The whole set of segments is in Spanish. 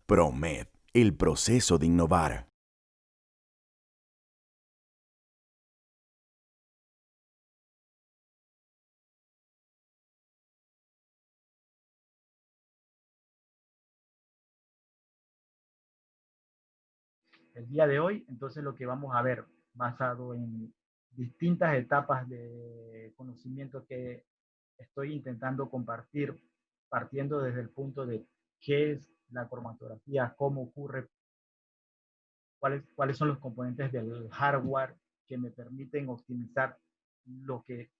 PROMED, el proceso de innovar. El día de hoy, entonces lo que vamos a ver, basado en distintas etapas de conocimiento que estoy intentando compartir, partiendo desde el punto de qué es la cromatografía, cómo ocurre, cuáles son los componentes del hardware que me permiten optimizar lo que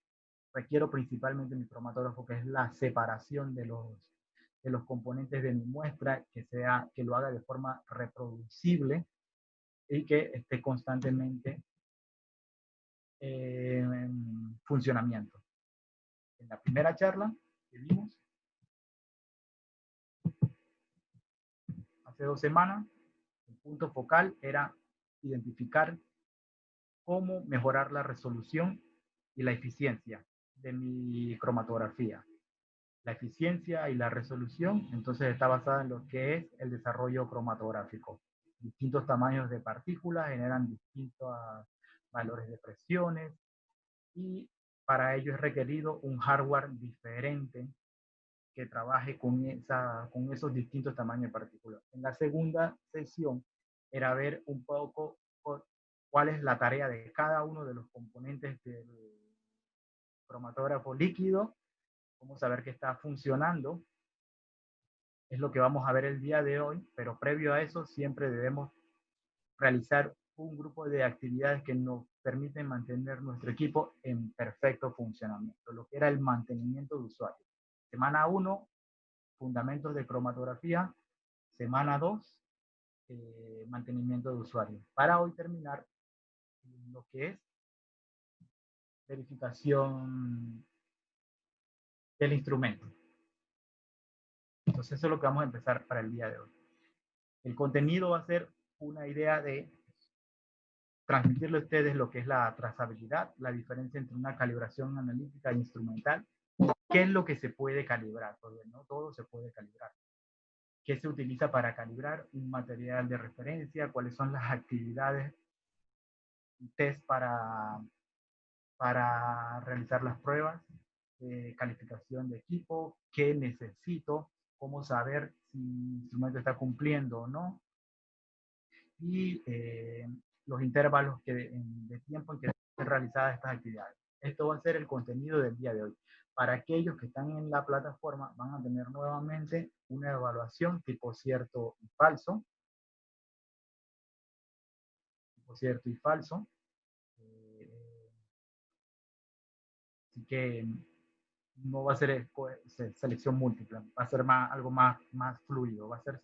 requiero principalmente en mi cromatógrafo, que es la separación de los componentes de mi muestra, que lo haga de forma reproducible y que esté constantemente en funcionamiento. En la primera charla que vimos hace 2 semanas, el punto focal era identificar cómo mejorar la resolución y la eficiencia de mi cromatografía. La eficiencia y la resolución, entonces, está basada en lo que es el desarrollo cromatográfico. Distintos tamaños de partículas generan distintos valores de presiones y para ello es requerido un hardware diferente que trabaje con esos distintos tamaños de partículas. En la segunda sesión era ver un poco cuál es la tarea de cada uno de los componentes del cromatógrafo líquido, cómo saber que está funcionando. Es lo que vamos a ver el día de hoy, pero previo a eso siempre debemos realizar un grupo de actividades que nos permiten mantener nuestro equipo en perfecto funcionamiento, lo que era el mantenimiento de usuario. Semana 1, fundamentos de cromatografía. Semana 2, mantenimiento de usuario. Para hoy terminar lo que es verificación del instrumento. Entonces eso es lo que vamos a empezar para el día de hoy. El contenido va a ser una idea de transmitirle a ustedes lo que es la trazabilidad, la diferencia entre una calibración analítica e instrumental, qué es lo que se puede calibrar, porque no todo se puede calibrar, qué se utiliza para calibrar un material de referencia, cuáles son las actividades y test para realizar las pruebas, calificación de equipo, qué necesito, cómo saber si mi instrumento está cumpliendo o no, y los intervalos de tiempo en que estén realizadas estas actividades. Esto va a ser el contenido del día de hoy. Para aquellos que están en la plataforma, van a tener nuevamente una evaluación tipo cierto y falso. Tipo cierto y falso. Así que no va a ser selección múltiple, va a ser algo más fluido, va a ser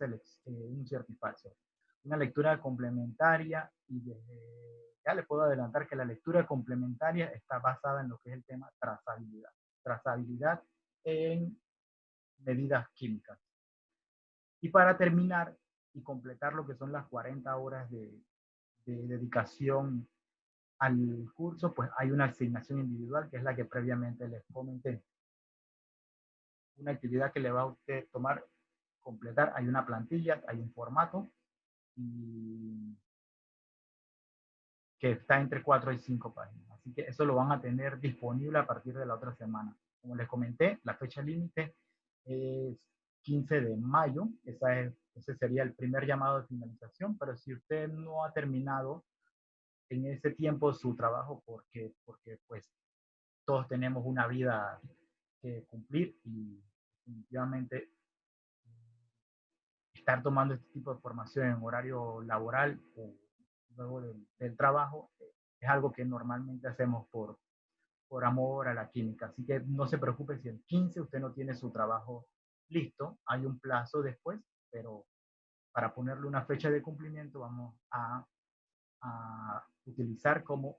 un cierto y falso. Una lectura complementaria y ya le puedo adelantar que la lectura complementaria está basada en lo que es el tema trazabilidad. Trazabilidad en medidas químicas. Y para terminar y completar lo que son las 40 horas de dedicación al curso, pues hay una asignación individual que es la que previamente les comenté. Una actividad que le va a usted tomar, completar, hay una plantilla, hay un formato y que está entre 4 y 5 páginas. Así que eso lo van a tener disponible a partir de la otra semana. Como les comenté, la fecha límite es 15 de mayo. Ese sería el primer llamado de finalización, pero si usted no ha terminado en ese tiempo su trabajo, porque pues todos tenemos una vida que cumplir y definitivamente estar tomando este tipo de formación en horario laboral o luego del trabajo es algo que normalmente hacemos por amor a la química. Así que no se preocupe si el 15 usted no tiene su trabajo listo, hay un plazo después, pero para ponerle una fecha de cumplimiento vamos a utilizar como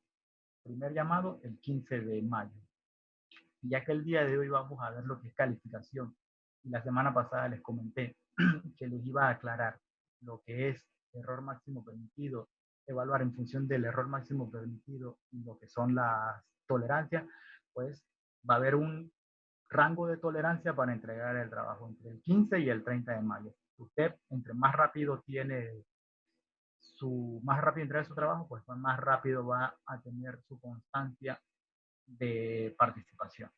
primer llamado el 15 de mayo. Y ya que el día de hoy vamos a ver lo que es calificación, y la semana pasada les comenté que les iba a aclarar lo que es error máximo permitido, evaluar en función del error máximo permitido y lo que son las tolerancias, pues va a haber un rango de tolerancia para entregar el trabajo entre el 15 y el 30 de mayo. Usted, entre más rápido tiene más rápido entrega su trabajo, pues más rápido va a tener su constancia de participación.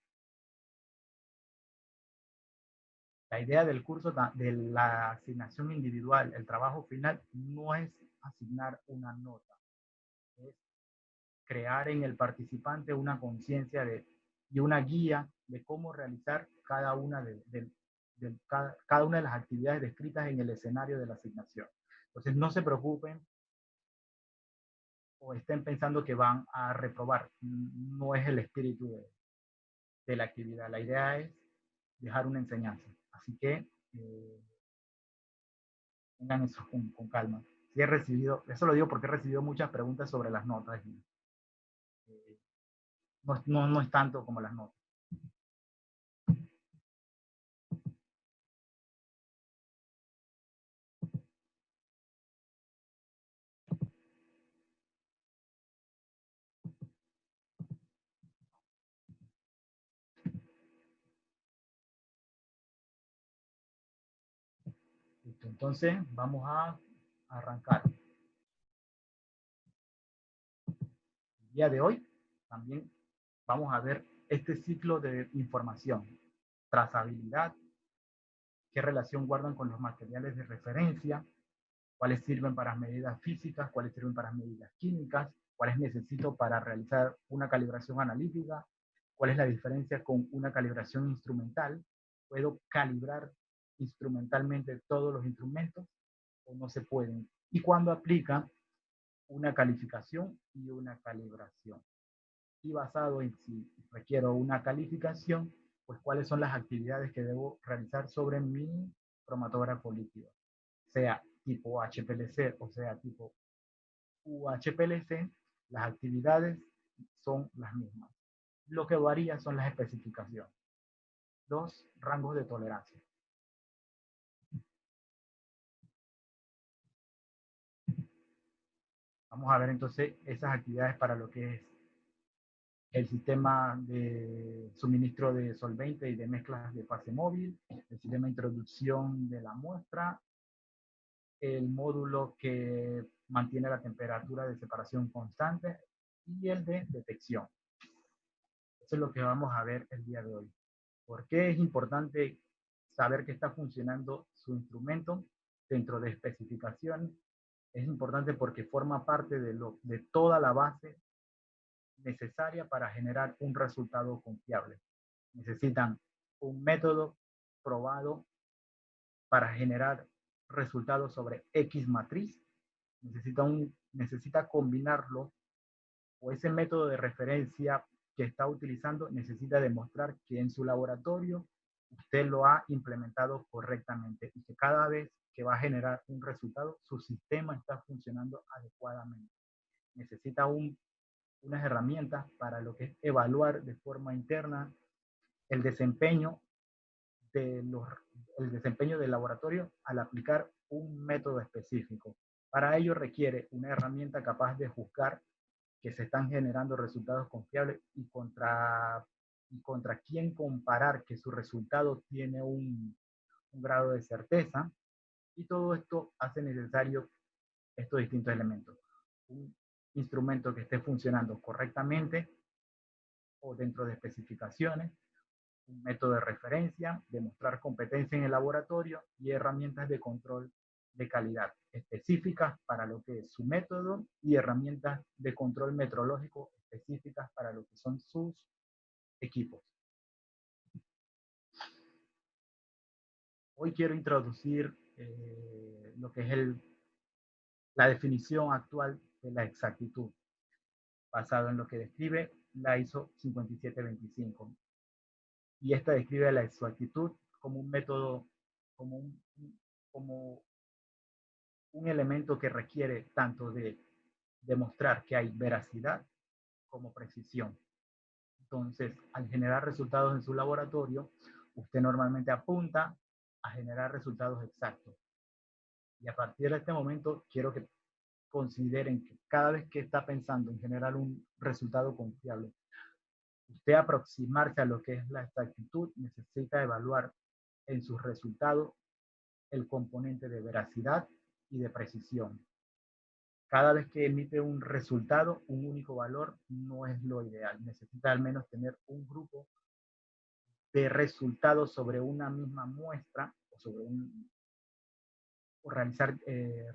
La idea del curso, de la asignación individual, el trabajo final, no es asignar una nota, es crear en el participante una conciencia y una guía de cómo realizar cada una cada una de las actividades descritas en el escenario de la asignación. Entonces, no se preocupen o estén pensando que van a reprobar. No es el espíritu de la actividad. La idea es dejar una enseñanza. Así que tengan eso con calma. Si he recibido, eso lo digo porque he recibido muchas preguntas sobre las notas. Y, no es tanto como las notas. Listo, entonces vamos a arrancar. El día de hoy también vamos a ver este ciclo de información, trazabilidad, qué relación guardan con los materiales de referencia, cuáles sirven para medidas físicas, cuáles sirven para medidas químicas, cuáles necesito para realizar una calibración analítica, cuál es la diferencia con una calibración instrumental, puedo calibrar instrumentalmente todos los instrumentos o no se pueden, y cuándo aplica una calificación y una calibración. Y basado en si requiero una calificación, pues cuáles son las actividades que debo realizar sobre mi cromatógrafo líquido, sea tipo HPLC o sea tipo UHPLC, las actividades son las mismas. Lo que varía son las especificaciones. Dos rangos de tolerancia. Vamos a ver entonces esas actividades para lo que es el sistema de suministro de solvente y de mezclas de fase móvil, el sistema de introducción de la muestra, el módulo que mantiene la temperatura de separación constante y el de detección. Eso es lo que vamos a ver el día de hoy. ¿Por qué es importante saber que está funcionando su instrumento dentro de especificaciones? Es importante porque forma parte de toda la base necesaria para generar un resultado confiable. Necesitan un método probado para generar resultados sobre X matriz. Necesita combinarlo, o ese método de referencia que está utilizando necesita demostrar que en su laboratorio usted lo ha implementado correctamente y que cada vez que va a generar un resultado, su sistema está funcionando adecuadamente. Necesita unas herramientas para lo que es evaluar de forma interna el desempeño el desempeño del laboratorio al aplicar un método específico. Para ello requiere una herramienta capaz de juzgar que se están generando resultados confiables y contra quién comparar que su resultado tiene un grado de certeza. Y todo esto hace necesario estos distintos elementos. Un instrumento que esté funcionando correctamente o dentro de especificaciones, un método de referencia, demostrar competencia en el laboratorio y herramientas de control de calidad específicas para lo que es su método y herramientas de control metrológico específicas para lo que son sus equipos. Hoy quiero introducir lo que es la definición actual de la exactitud, basado en lo que describe la ISO 5725. Y esta describe la exactitud como un método, como como un elemento que requiere tanto de demostrar que hay veracidad como precisión. Entonces, al generar resultados en su laboratorio, usted normalmente apunta a generar resultados exactos. Y a partir de este momento, quiero que consideren que cada vez que está pensando en generar un resultado confiable, usted aproximarse a lo que es la exactitud, necesita evaluar en sus resultados el componente de veracidad y de precisión. Cada vez que emite un resultado, un único valor no es lo ideal. Necesita al menos tener un grupo de resultados sobre una misma muestra o sobre o realizar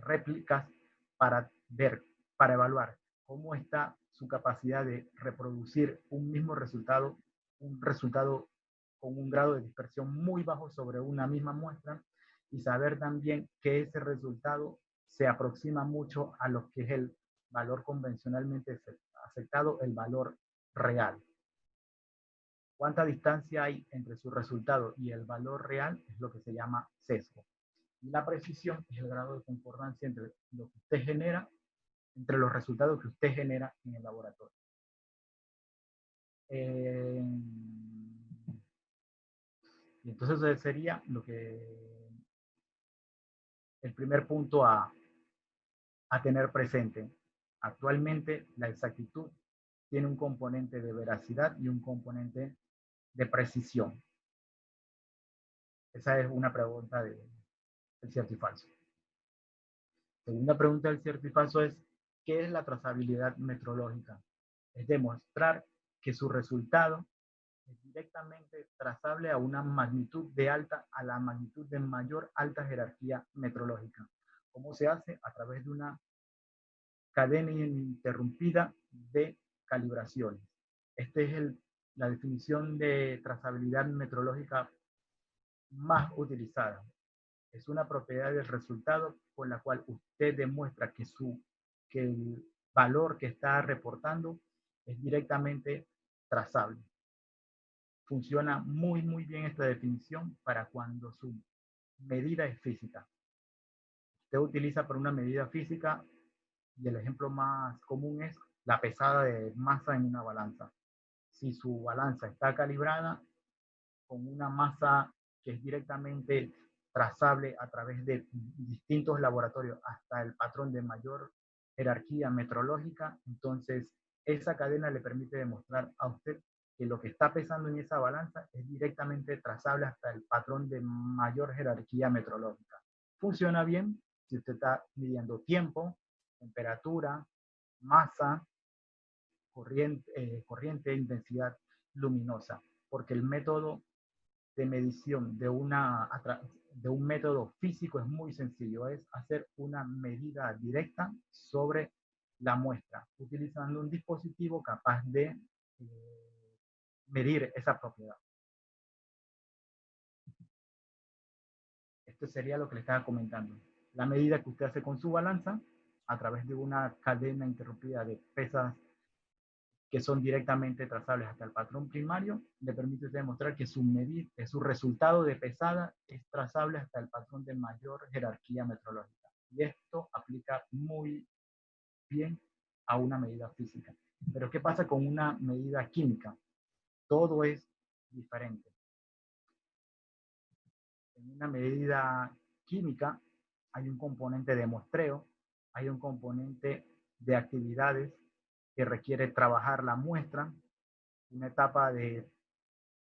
réplicas para ver, para evaluar cómo está su capacidad de reproducir un mismo resultado, un resultado con un grado de dispersión muy bajo sobre una misma muestra, y saber también que ese resultado se aproxima mucho a lo que es el valor convencionalmente aceptado, el valor real. ¿Cuánta distancia hay entre su resultado y el valor real? Es lo que se llama sesgo. Y la precisión es el grado de concordancia entre lo que usted genera, entre los resultados que usted genera en el laboratorio. Y entonces ese sería el primer punto a tener presente. Actualmente la exactitud tiene un componente de veracidad y un componente de precisión. Esa es una pregunta del cierto y falso. Segunda pregunta del cierto y falso es, ¿qué es la trazabilidad metrológica? Es demostrar que su resultado es directamente trazable a una magnitud de alta a la magnitud de mayor alta jerarquía metrológica. ¿Cómo se hace? A través de una cadena ininterrumpida de calibraciones. Esta es la definición de trazabilidad metrológica más utilizada. Es una propiedad del resultado con la cual usted demuestra que el valor que está reportando es directamente trazable. Funciona muy, muy bien esta definición para cuando su medida es física. Usted utiliza para una medida física, y el ejemplo más común es la pesada de masa en una balanza. Si su balanza está calibrada con una masa que es directamente trazable a través de distintos laboratorios hasta el patrón de mayor jerarquía metrológica, entonces esa cadena le permite demostrar a usted que lo que está pesando en esa balanza es directamente trazable hasta el patrón de mayor jerarquía metrológica. Funciona bien si usted está midiendo tiempo, temperatura, masa, corriente, intensidad luminosa, porque el método de medición de un método físico es muy sencillo, es hacer una medida directa sobre la muestra, utilizando un dispositivo capaz de medir esa propiedad. Esto sería lo que le estaba comentando. La medida que usted hace con su balanza a través de una cadena interrumpida de pesas que son directamente trazables hasta el patrón primario, le permite demostrar que su resultado de pesada es trazable hasta el patrón de mayor jerarquía metrológica. Y esto aplica muy bien a una medida física. Pero ¿qué pasa con una medida química? Todo es diferente. En una medida química hay un componente de muestreo, hay un componente de actividades que requiere trabajar la muestra, una etapa de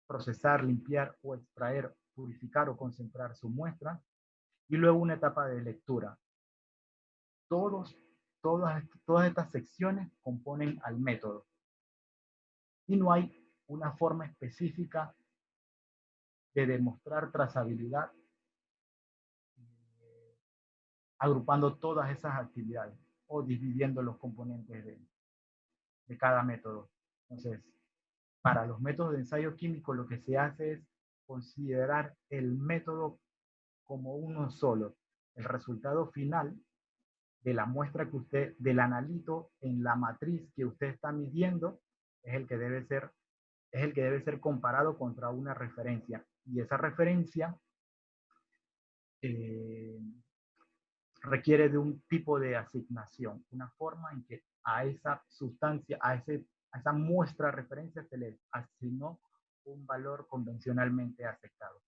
procesar, limpiar o extraer, purificar o concentrar su muestra, y luego una etapa de lectura. Todas estas secciones componen al método y no hay una forma específica de demostrar trazabilidad agrupando todas esas actividades o dividiendo los componentes de cada método. Entonces, para los métodos de ensayo químico lo que se hace es considerar el método como uno solo. El resultado final de la muestra que usted, del analito en la matriz que usted está midiendo, es el que debe ser comparado contra una referencia. Y esa referencia requiere de un tipo de asignación, una forma en que a esa sustancia, a esa muestra de referencia se le asignó un valor convencionalmente aceptado.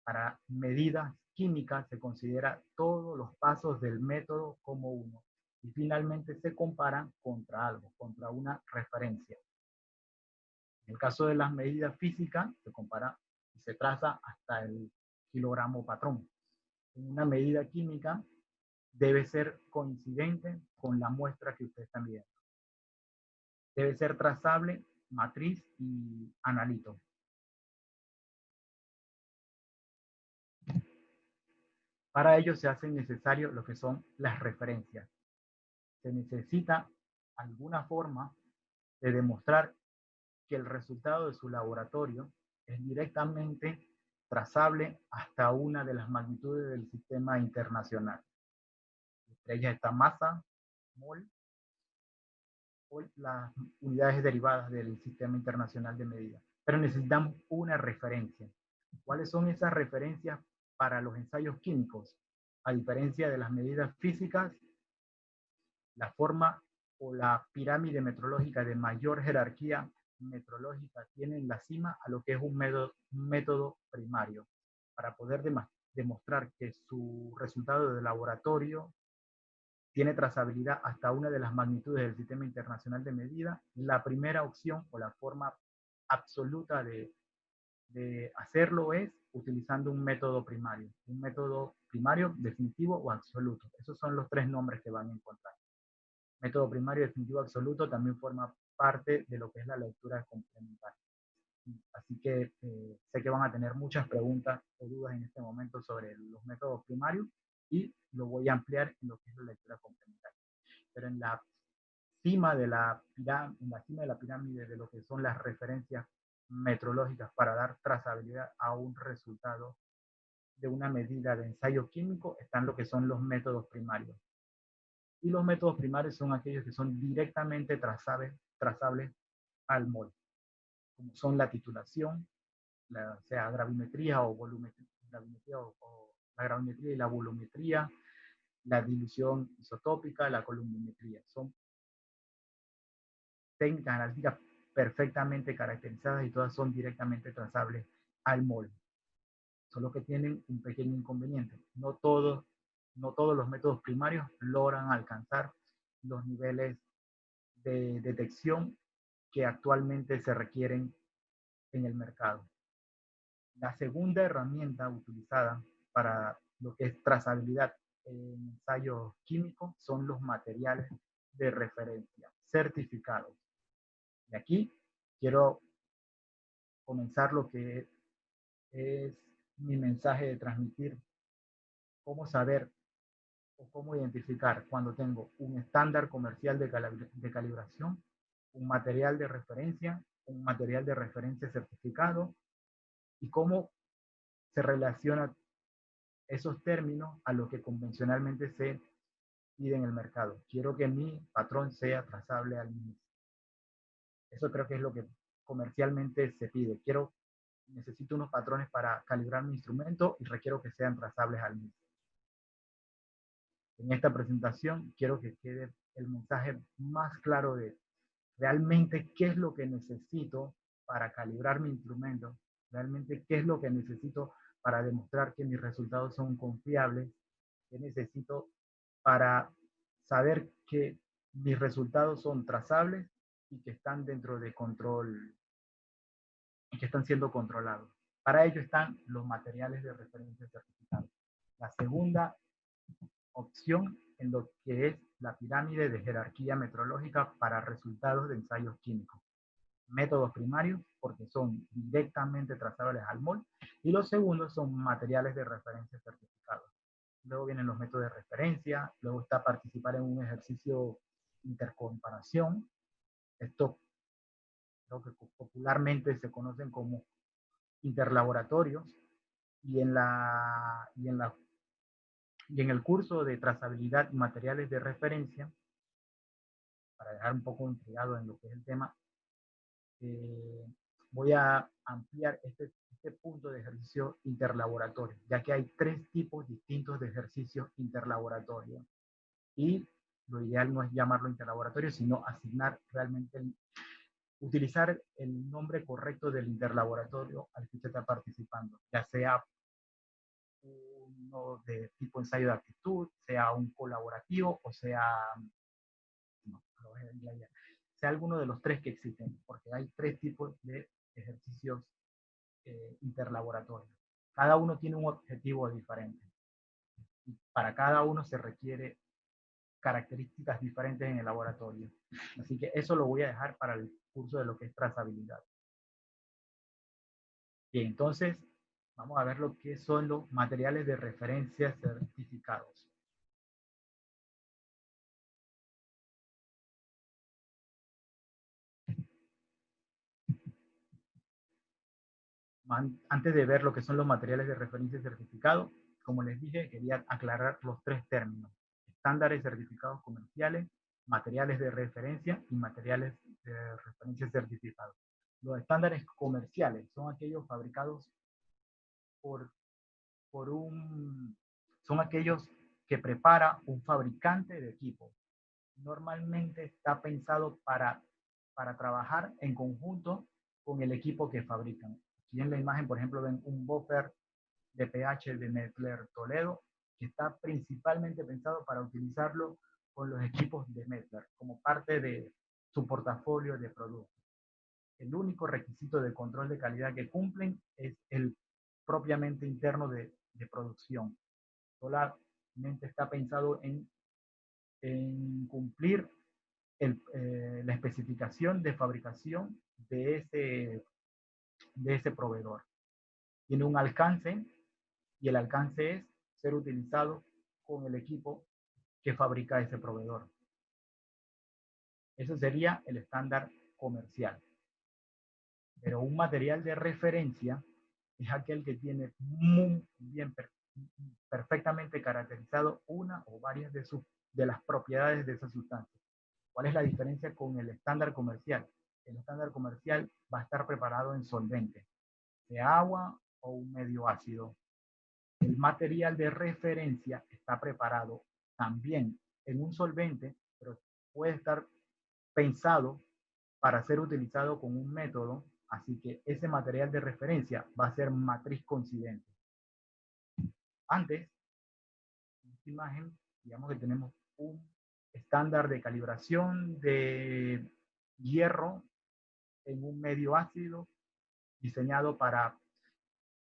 Para medidas químicas se considera todos los pasos del método como uno y finalmente se comparan contra algo, contra una referencia. En el caso de las medidas físicas se compara y se traza hasta el kilogramo patrón. en una medida química debe ser coincidente con la muestra que usted está midiendo. Debe ser trazable, matriz y analito. Para ello se hace necesario lo que son las referencias. Se necesita alguna forma de demostrar que el resultado de su laboratorio es directamente trazable hasta una de las magnitudes del sistema internacional. Entre ellas está masa, mol, o las unidades derivadas del sistema internacional de medida. Pero necesitamos una referencia. ¿Cuáles son esas referencias para los ensayos químicos? A diferencia de las medidas físicas, la forma o la pirámide metrológica de mayor jerarquía metrológica tiene en la cima a lo que es un método primario. Para poder demostrar que su resultado de laboratorio tiene trazabilidad hasta una de las magnitudes del sistema internacional de medida, la primera opción o la forma absoluta de hacerlo es utilizando un método primario. Un método primario definitivo o absoluto. Esos son los tres nombres que van a encontrar. Método primario definitivo absoluto también forma parte de lo que es la lectura complementaria. Así que sé que van a tener muchas preguntas o dudas en este momento sobre los métodos primarios y lo voy a ampliar en lo que es la lectura complementaria. Pero en la cima de la pirámide de lo que son las referencias metrológicas para dar trazabilidad a un resultado de una medida de ensayo químico están lo que son los métodos primarios. Y los métodos primarios son aquellos que son directamente trazables al mol, como son la titulación, sea gravimetría o volumetría, la gravimetría y la volumetría, la dilución isotópica, la columnometría. Son técnicas analíticas perfectamente caracterizadas y todas son directamente trazables al mol. Solo que tienen un pequeño inconveniente. No todos los métodos primarios logran alcanzar los niveles de detección que actualmente se requieren en el mercado. La segunda herramienta utilizada para lo que es trazabilidad en ensayos químicos son los materiales de referencia certificados. Y aquí quiero comenzar lo que es mi mensaje de transmitir cómo saber o cómo identificar cuando tengo un estándar comercial de calibración, un material de referencia certificado y cómo se relacionan esos términos a lo que convencionalmente se pide en el mercado. Quiero que mi patrón sea trazable al MIS. Eso creo que es lo que comercialmente se pide. Necesito unos patrones para calibrar mi instrumento y requiero que sean trazables al MIS. En esta presentación quiero que quede el mensaje más claro de realmente qué es lo que necesito para calibrar mi instrumento, realmente qué es lo que necesito para demostrar que mis resultados son confiables, qué necesito para saber que mis resultados son trazables y que están dentro de control y que están siendo controlados. Para ello están los materiales de referencia certificados. La segunda opción en lo que es la pirámide de jerarquía metrológica para resultados de ensayos químicos. Métodos primarios, porque son directamente trazables al mol, y los segundos son materiales de referencia certificados. Luego vienen los métodos de referencia, luego está participar en un ejercicio intercomparación. Esto creo que popularmente se conocen como interlaboratorios, y en el curso de trazabilidad y materiales de referencia, para dejar un poco intrigado en lo que es el tema, voy a ampliar este punto de ejercicio interlaboratorio, ya que hay tres tipos distintos de ejercicios interlaboratorio. Y lo ideal no es llamarlo interlaboratorio, sino asignar realmente, utilizar el nombre correcto del interlaboratorio al que usted está participando, ya sea uno de tipo ensayo de aptitud, sea un colaborativo o sea, no, sea alguno de los tres que existen, porque hay tres tipos de ejercicios interlaboratorios. Cada uno tiene un objetivo diferente. Para cada uno se requiere características diferentes en el laboratorio. Así que eso lo voy a dejar para el curso de lo que es trazabilidad. Bien, entonces vamos a ver lo que son los materiales de referencia certificados. Antes de ver lo que son los materiales de referencia certificados, como les dije, quería aclarar los tres términos: estándares certificados comerciales, materiales de referencia y materiales de referencia certificados. Los estándares comerciales son aquellos fabricados por, por un, son aquellos que prepara un fabricante de equipo. Normalmente está pensado para trabajar en conjunto con el equipo que fabrican. Aquí en la imagen, por ejemplo, ven un buffer de pH de Mettler Toledo, que está principalmente pensado para utilizarlo con los equipos de Mettler como parte de su portafolio de productos. El único requisito de control de calidad que cumplen es el propiamente interno de producción. Solamente está pensado en cumplir la especificación de fabricación de ese proveedor. Tiene un alcance y el alcance es ser utilizado con el equipo que fabrica ese proveedor. Eso sería el estándar comercial. Pero un material de referencia es aquel que tiene muy bien, perfectamente caracterizado una o varias de las propiedades de esa sustancia. ¿Cuál es la diferencia con el estándar comercial? El estándar comercial va a estar preparado en solvente, de agua o un medio ácido. El material de referencia está preparado también en un solvente, pero puede estar pensado para ser utilizado con un método, así que ese material de referencia va a ser matriz coincidente. Antes, en esta imagen, digamos que tenemos un estándar de calibración de hierro en un medio ácido diseñado para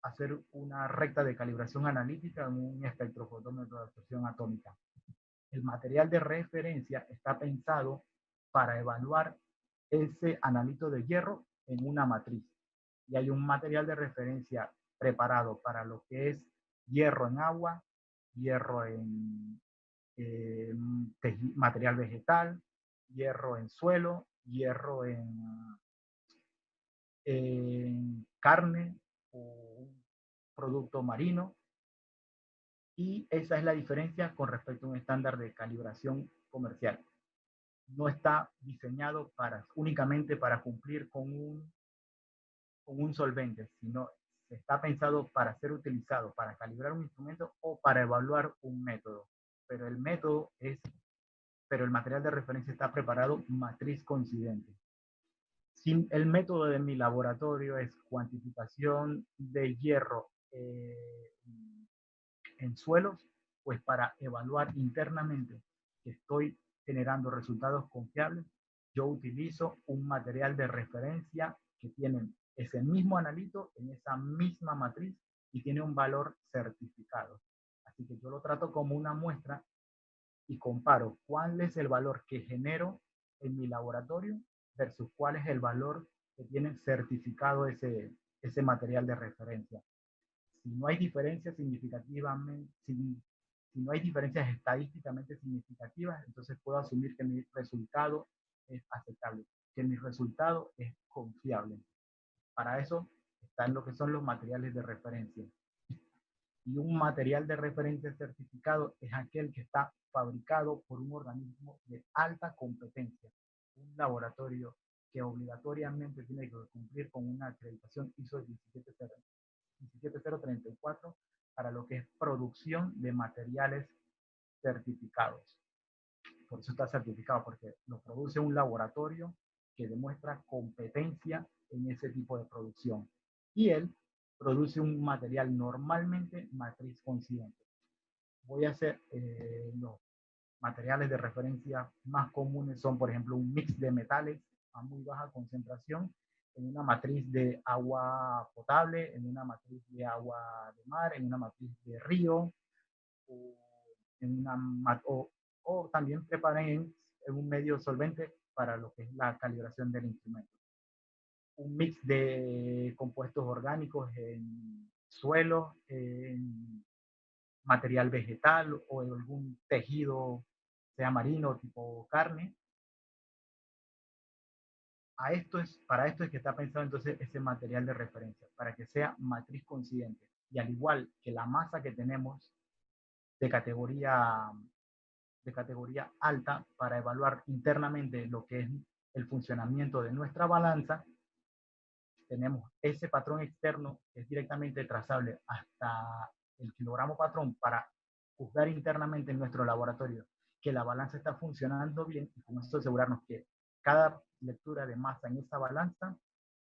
hacer una recta de calibración analítica en un espectrofotómetro de absorción atómica. El material de referencia está pensado para evaluar ese analito de hierro en una matriz. Y hay un material de referencia preparado para lo que es hierro en agua, hierro en material vegetal, hierro en suelo, hierro en carne o un producto marino. Y esa es la diferencia con respecto a un estándar de calibración comercial. No está diseñado únicamente para cumplir con un solvente, sino está pensado para ser utilizado para calibrar un instrumento o para evaluar un método. Pero el material de referencia está preparado matriz coincidente. Si el método de mi laboratorio es cuantificación de hierro en suelos, pues para evaluar internamente que estoy generando resultados confiables, yo utilizo un material de referencia que tiene ese mismo analito en esa misma matriz y tiene un valor certificado. Así que yo lo trato como una muestra y comparo cuál es el valor que genero en mi laboratorio versus cuál es el valor que tiene certificado ese material de referencia. Si no hay diferencias significativamente, si no hay diferencias estadísticamente significativas, entonces puedo asumir que mi resultado es aceptable, que mi resultado es confiable. Para eso están lo que son los materiales de referencia. Y un material de referencia certificado es aquel que está fabricado por un organismo de alta competencia, un laboratorio que obligatoriamente tiene que cumplir con una acreditación ISO 17034 para lo que es producción de materiales certificados. Por eso está certificado, porque lo produce un laboratorio que demuestra competencia en ese tipo de producción. Y él produce un material normalmente matriz coincidente. Voy a hacer los materiales de referencia más comunes son, por ejemplo, un mix de metales a muy baja concentración en una matriz de agua potable, en una matriz de agua de mar, en una matriz de río, o, en una, o también preparen en un medio solvente para lo que es la calibración del instrumento. Un mix de compuestos orgánicos en suelo, en material vegetal o en algún tejido, sea marino, tipo carne. Para esto es que está pensado entonces ese material de referencia, para que sea matriz coincidente. Y al igual que la masa que tenemos de categoría, de categoría alta para evaluar internamente lo que es el funcionamiento de nuestra balanza, tenemos ese patrón externo que es directamente trazable hasta el kilogramo patrón para juzgar internamente en nuestro laboratorio que la balanza está funcionando bien y con esto asegurarnos que cada lectura de masa en esa balanza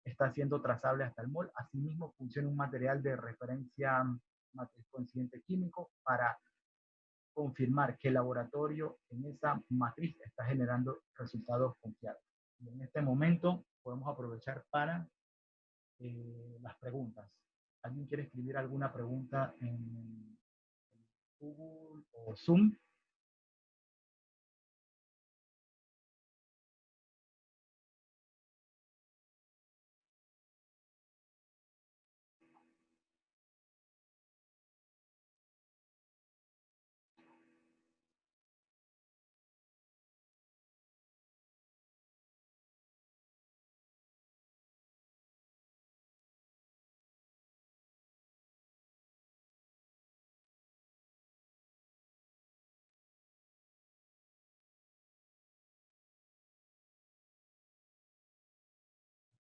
está siendo trazable hasta el mol. Asimismo, funciona un material de referencia matriz coincidente químico para confirmar que el laboratorio en esa matriz está generando resultados confiables. Y en este momento podemos aprovechar para las preguntas. ¿Alguien quiere escribir alguna pregunta en Google o Zoom?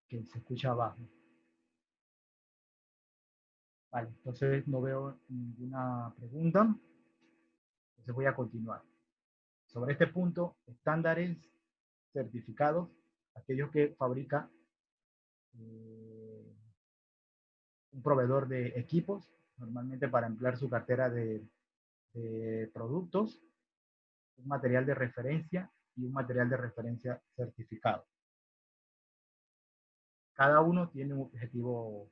Que se escucha abajo. Vale, entonces no veo ninguna pregunta. Entonces voy a continuar. Sobre este punto, estándares certificados, aquellos que fabrica eh, un proveedor de equipos, normalmente para emplear su cartera de productos, un material de referencia y un material de referencia certificado. Cada uno tiene un objetivo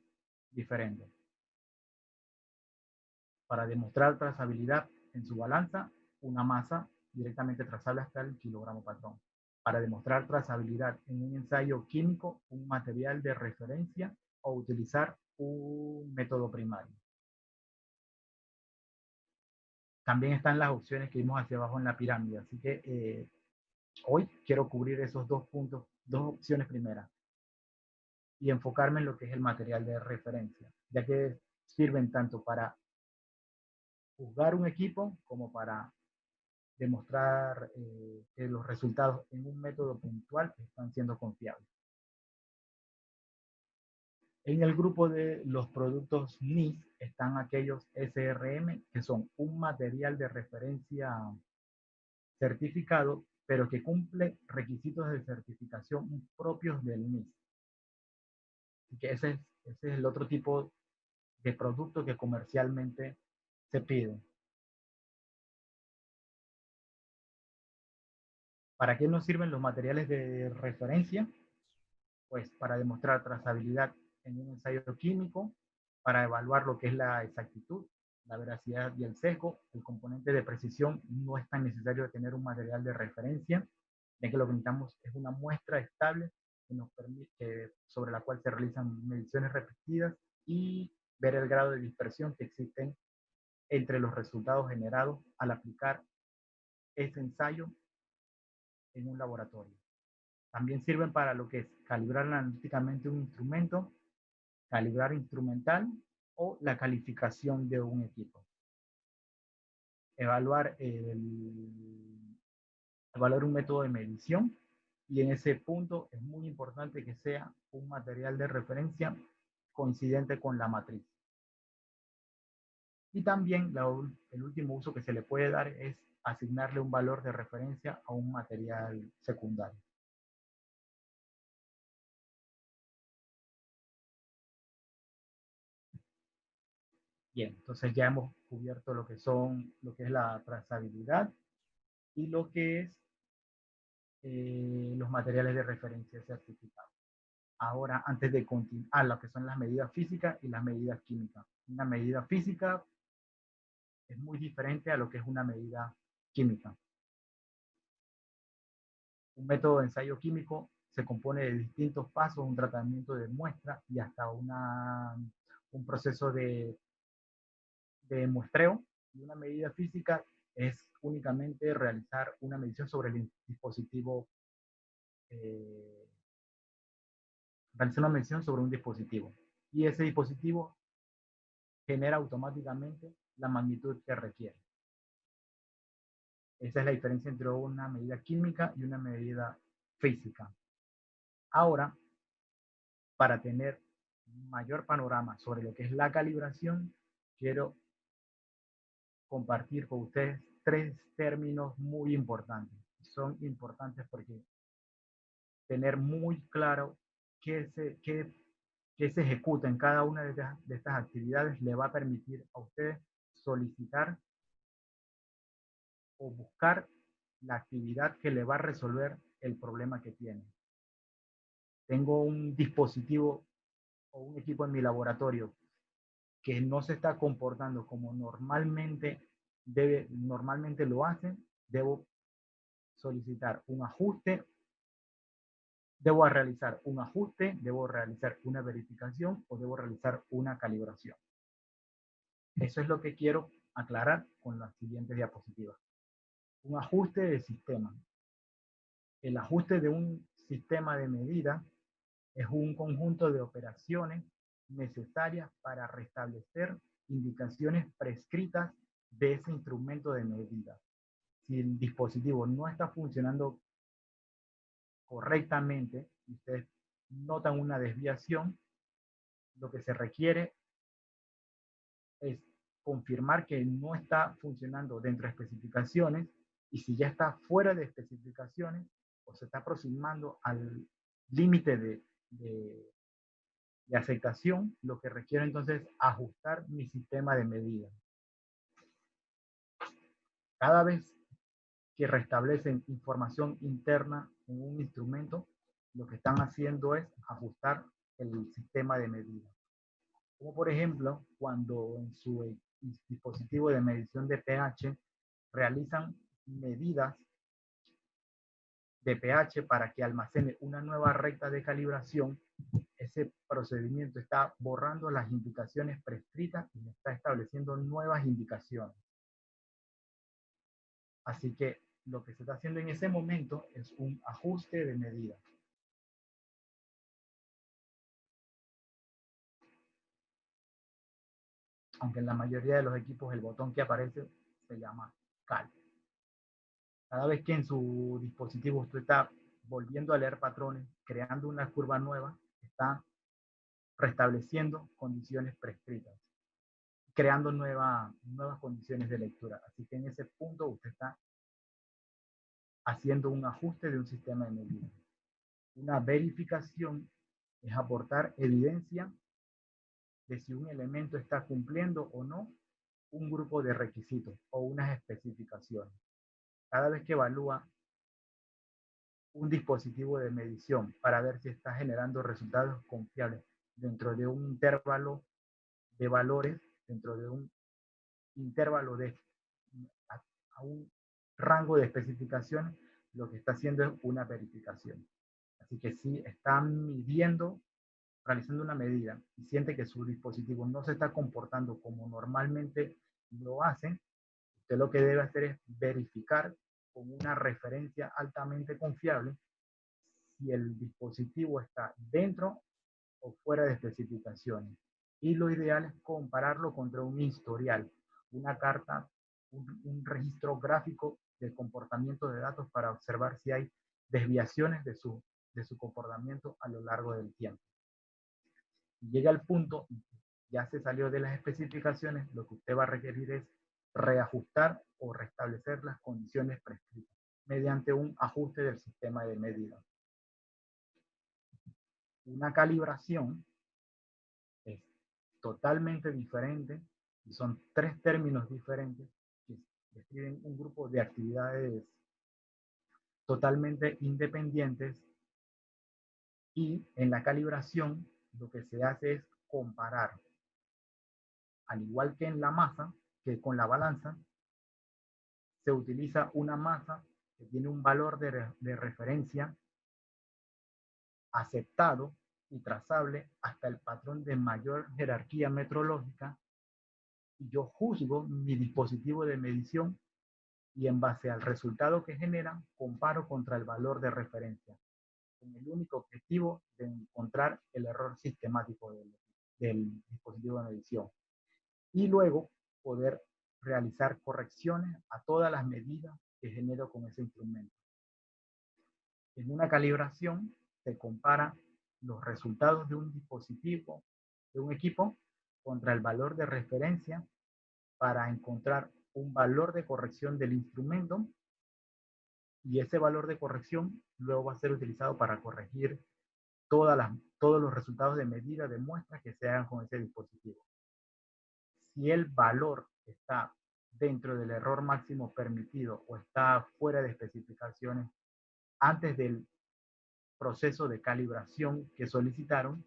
diferente. Para demostrar trazabilidad en su balanza, una masa directamente trazable hasta el kilogramo patrón. Para demostrar trazabilidad en un ensayo químico, un material de referencia o utilizar un método primario. También están las opciones que vimos hacia abajo en la pirámide, así que hoy quiero cubrir esos dos puntos, dos opciones primeras y enfocarme en lo que es el material de referencia, ya que sirven tanto para juzgar un equipo como para demostrar que los resultados en un método puntual están siendo confiables. En el grupo de los productos NIS están aquellos SRM, que son un material de referencia certificado, pero que cumple requisitos de certificación propios del NIS. Así que ese es el otro tipo de producto que comercialmente se pide. ¿Para qué nos sirven los materiales de referencia? Pues para demostrar trazabilidad en un ensayo químico, para evaluar lo que es la exactitud, la veracidad y el sesgo. El componente de precisión no es tan necesario tener un material de referencia, ya que lo que necesitamos es una muestra estable que nos permite, sobre la cual se realizan mediciones repetidas y ver el grado de dispersión que existen entre los resultados generados al aplicar ese ensayo en un laboratorio. También sirven para lo que es calibrar analíticamente un instrumento, calibrar instrumental o la calificación de un equipo. Evaluar, evaluar un método de medición y en ese punto es muy importante que sea un material de referencia coincidente con la matriz. Y también el último uso que se le puede dar es asignarle un valor de referencia a un material secundario. Bien, entonces ya hemos cubierto lo que es la trazabilidad y lo que es los materiales de referencia certificados. Ahora, antes de continuar, lo que son las medidas físicas y las medidas químicas. Una medida física es muy diferente a lo que es una medida química. Un método de ensayo químico se compone de distintos pasos, un tratamiento de muestra y hasta un proceso de muestreo. Y una medida física es únicamente realizar una medición sobre el dispositivo, eh, realizar una medición sobre un dispositivo. Y ese dispositivo genera automáticamente la magnitud que requiere. Esa es la diferencia entre una medida química y una medida física. Ahora, para tener mayor panorama sobre lo que es la calibración, quiero compartir con ustedes tres términos muy importantes. Son importantes porque tener muy claro qué se ejecuta en cada una de estas actividades le va a permitir a ustedes solicitar o buscar la actividad que le va a resolver el problema que tiene. Tengo un dispositivo o un equipo en mi laboratorio que no se está comportando como normalmente lo hacen, debo solicitar un ajuste, debo realizar un ajuste, debo realizar una verificación o debo realizar una calibración. Eso es lo que quiero aclarar con las siguientes diapositivas. Un ajuste de sistema. El ajuste de un sistema de medida es un conjunto de operaciones necesarias para restablecer indicaciones prescritas de ese instrumento de medida. Si el dispositivo no está funcionando correctamente y ustedes notan una desviación, lo que se requiere es confirmar que no está funcionando dentro de especificaciones, y si ya está fuera de especificaciones o se está aproximando al límite de aceptación, lo que requiere entonces es ajustar mi sistema de medida. Cada vez que restablecen información interna en un instrumento, lo que están haciendo es ajustar el sistema de medida. Como por ejemplo, cuando en su dispositivo de medición de pH realizan medidas de pH para que almacene una nueva recta de calibración, ese procedimiento está borrando las indicaciones prescritas y está estableciendo nuevas indicaciones. Así que lo que se está haciendo en ese momento es un ajuste de medida. Aunque en la mayoría de los equipos el botón que aparece se llama Cal. Cada vez que en su dispositivo usted está volviendo a leer patrones, creando una curva nueva, está restableciendo condiciones prescritas, creando nuevas condiciones de lectura. Así que en ese punto usted está haciendo un ajuste de un sistema de medida. Una verificación es aportar evidencia de si un elemento está cumpliendo o no un grupo de requisitos o unas especificaciones. Cada vez que evalúa un dispositivo de medición para ver si está generando resultados confiables dentro de un intervalo de valores, dentro de un intervalo a un rango de especificaciones, lo que está haciendo es una verificación. Así que si está midiendo, realizando una medida y siente que su dispositivo no se está comportando como normalmente lo hacen, usted lo que debe hacer es verificar con una referencia altamente confiable si el dispositivo está dentro o fuera de especificaciones. Y lo ideal es compararlo contra un historial, una carta, un registro gráfico de comportamiento de datos para observar si hay desviaciones de su comportamiento a lo largo del tiempo. Si llega al punto, ya se salió de las especificaciones, lo que usted va a requerir es reajustar o restablecer las condiciones prescritas mediante un ajuste del sistema de medida. Una calibración es totalmente diferente y son tres términos diferentes que describen un grupo de actividades totalmente independientes, y en la calibración lo que se hace es comparar, al igual que en la masa, que con la balanza se utiliza una masa que tiene un valor de referencia aceptado y trazable hasta el patrón de mayor jerarquía metrológica, y yo juzgo mi dispositivo de medición y en base al resultado que genera, comparo contra el valor de referencia, con el único objetivo de encontrar el error sistemático del dispositivo de medición y luego poder realizar correcciones a todas las medidas que genero con ese instrumento. En una calibración se compara los resultados de un dispositivo, de un equipo, contra el valor de referencia para encontrar un valor de corrección del instrumento, y ese valor de corrección luego va a ser utilizado para corregir todos los resultados de medida de muestras que se hagan con ese dispositivo. Si el valor está dentro del error máximo permitido o está fuera de especificaciones antes del proceso de calibración que solicitaron,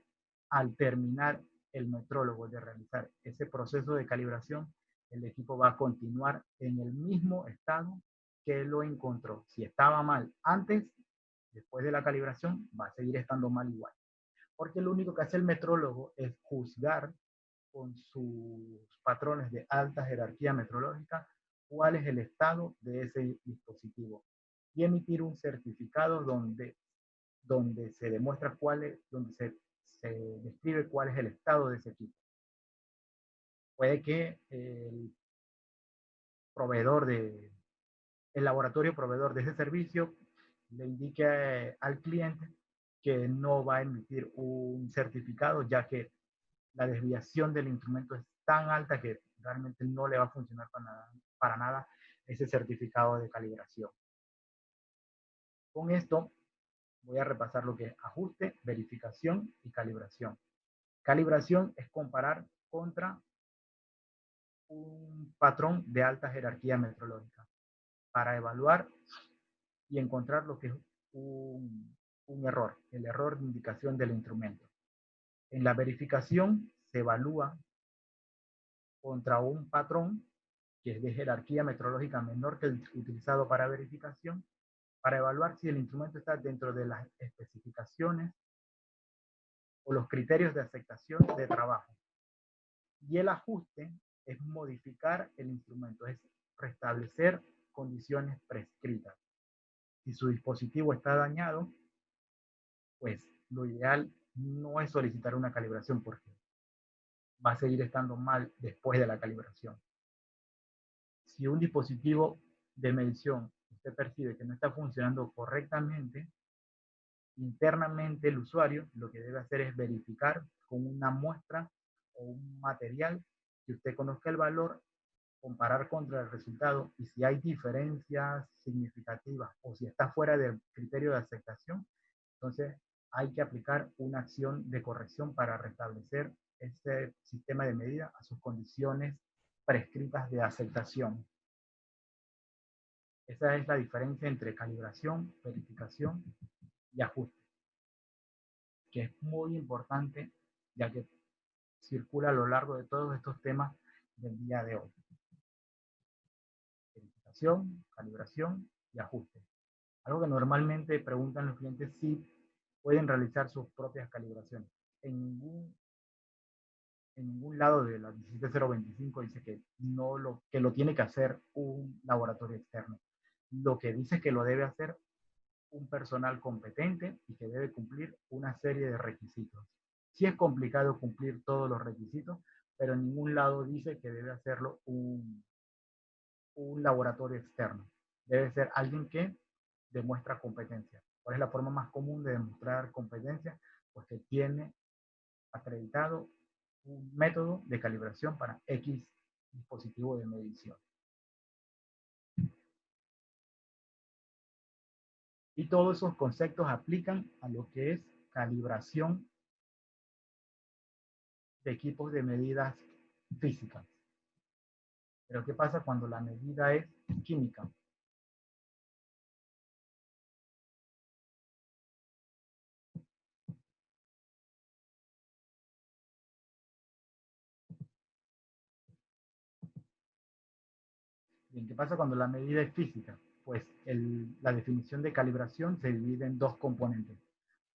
al terminar el metrólogo de realizar ese proceso de calibración, el equipo va a continuar en el mismo estado que lo encontró. Si estaba mal antes, después de la calibración, va a seguir estando mal igual. Porque lo único que hace el metrólogo es juzgar con sus patrones de alta jerarquía metrológica cuál es el estado de ese dispositivo y emitir un certificado donde se demuestra donde se describe cuál es el estado de ese equipo. Puede que el laboratorio proveedor de ese servicio le indique al cliente que no va a emitir un certificado, ya que la desviación del instrumento es tan alta que realmente no le va a funcionar para nada ese certificado de calibración. Con esto voy a repasar lo que es ajuste, verificación y calibración. Calibración es comparar contra un patrón de alta jerarquía metrológica para evaluar y encontrar lo que es un error, el error de indicación del instrumento. En la verificación se evalúa contra un patrón que es de jerarquía metrológica menor que el utilizado para verificación, para evaluar si el instrumento está dentro de las especificaciones o los criterios de aceptación de trabajo. Y el ajuste es modificar el instrumento, es restablecer condiciones prescritas. Si su dispositivo está dañado, pues lo ideal no es solicitar una calibración porque va a seguir estando mal después de la calibración. Si un dispositivo de medición usted percibe que no está funcionando correctamente, internamente el usuario lo que debe hacer es verificar con una muestra o un material que usted conozca el valor, comparar contra el resultado, y si hay diferencias significativas o si está fuera del criterio de aceptación, entonces hay que aplicar una acción de corrección para restablecer este sistema de medida a sus condiciones prescritas de aceptación. Esa es la diferencia entre calibración, verificación y ajuste, que es muy importante ya que circula a lo largo de todos estos temas del día de hoy. Verificación, calibración y ajuste. Algo que normalmente preguntan los clientes si pueden realizar sus propias calibraciones. En ningún lado de la 17025 dice que lo tiene que hacer un laboratorio externo. Lo que dice que lo debe hacer un personal competente y que debe cumplir una serie de requisitos. Sí es complicado cumplir todos los requisitos, pero en ningún lado dice que debe hacerlo un laboratorio externo. Debe ser alguien que demuestra competencia. ¿Cuál es la forma más común de demostrar competencia? Pues que tiene acreditado un método de calibración para X dispositivo de medición. Y todos esos conceptos aplican a lo que es calibración de equipos de medidas físicas. Pero ¿qué pasa cuando la medida es química? Bien, ¿qué pasa cuando la medida es física? Pues la definición de calibración se divide en dos componentes.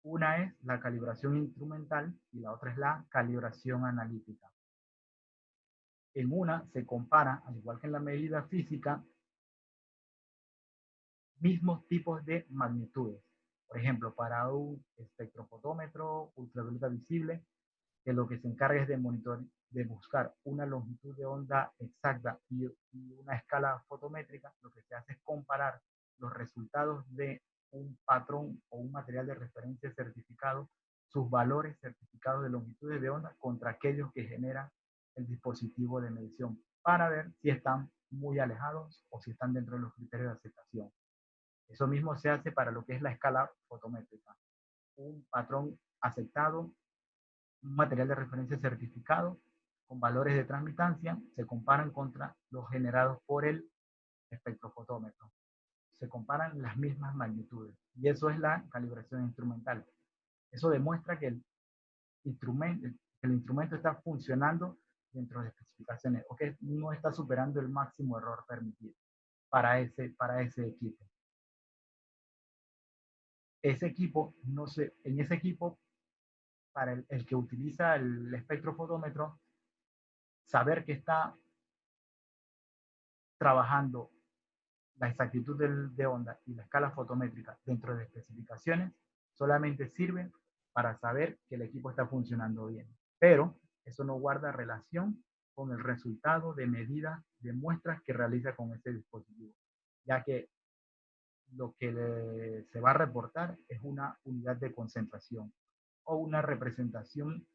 Una es la calibración instrumental y la otra es la calibración analítica. En una se compara, al igual que en la medida física, mismos tipos de magnitudes. Por ejemplo, para un espectrofotómetro ultravioleta visible, que lo que se encarga es de de buscar una longitud de onda exacta y una escala fotométrica, lo que se hace es comparar los resultados de un patrón o un material de referencia certificado, sus valores certificados de longitudes de onda contra aquellos que genera el dispositivo de medición para ver si están muy alejados o si están dentro de los criterios de aceptación. Eso mismo se hace para lo que es la escala fotométrica. Un patrón aceptado, un material de referencia certificado con valores de transmitancia se comparan contra los generados por el espectrofotómetro. Se comparan las mismas magnitudes y eso es la calibración instrumental. Eso demuestra que el instrumento está funcionando dentro de especificaciones o que no está superando el máximo error permitido para ese equipo. Ese equipo, no sé, en ese equipo, para el que utiliza el espectrofotómetro, saber que está trabajando la exactitud de onda y la escala fotométrica dentro de especificaciones solamente sirve para saber que el equipo está funcionando bien. Pero eso no guarda relación con el resultado de medidas de muestras que realiza con ese dispositivo, ya que lo que se va a reportar es una unidad de concentración o una representación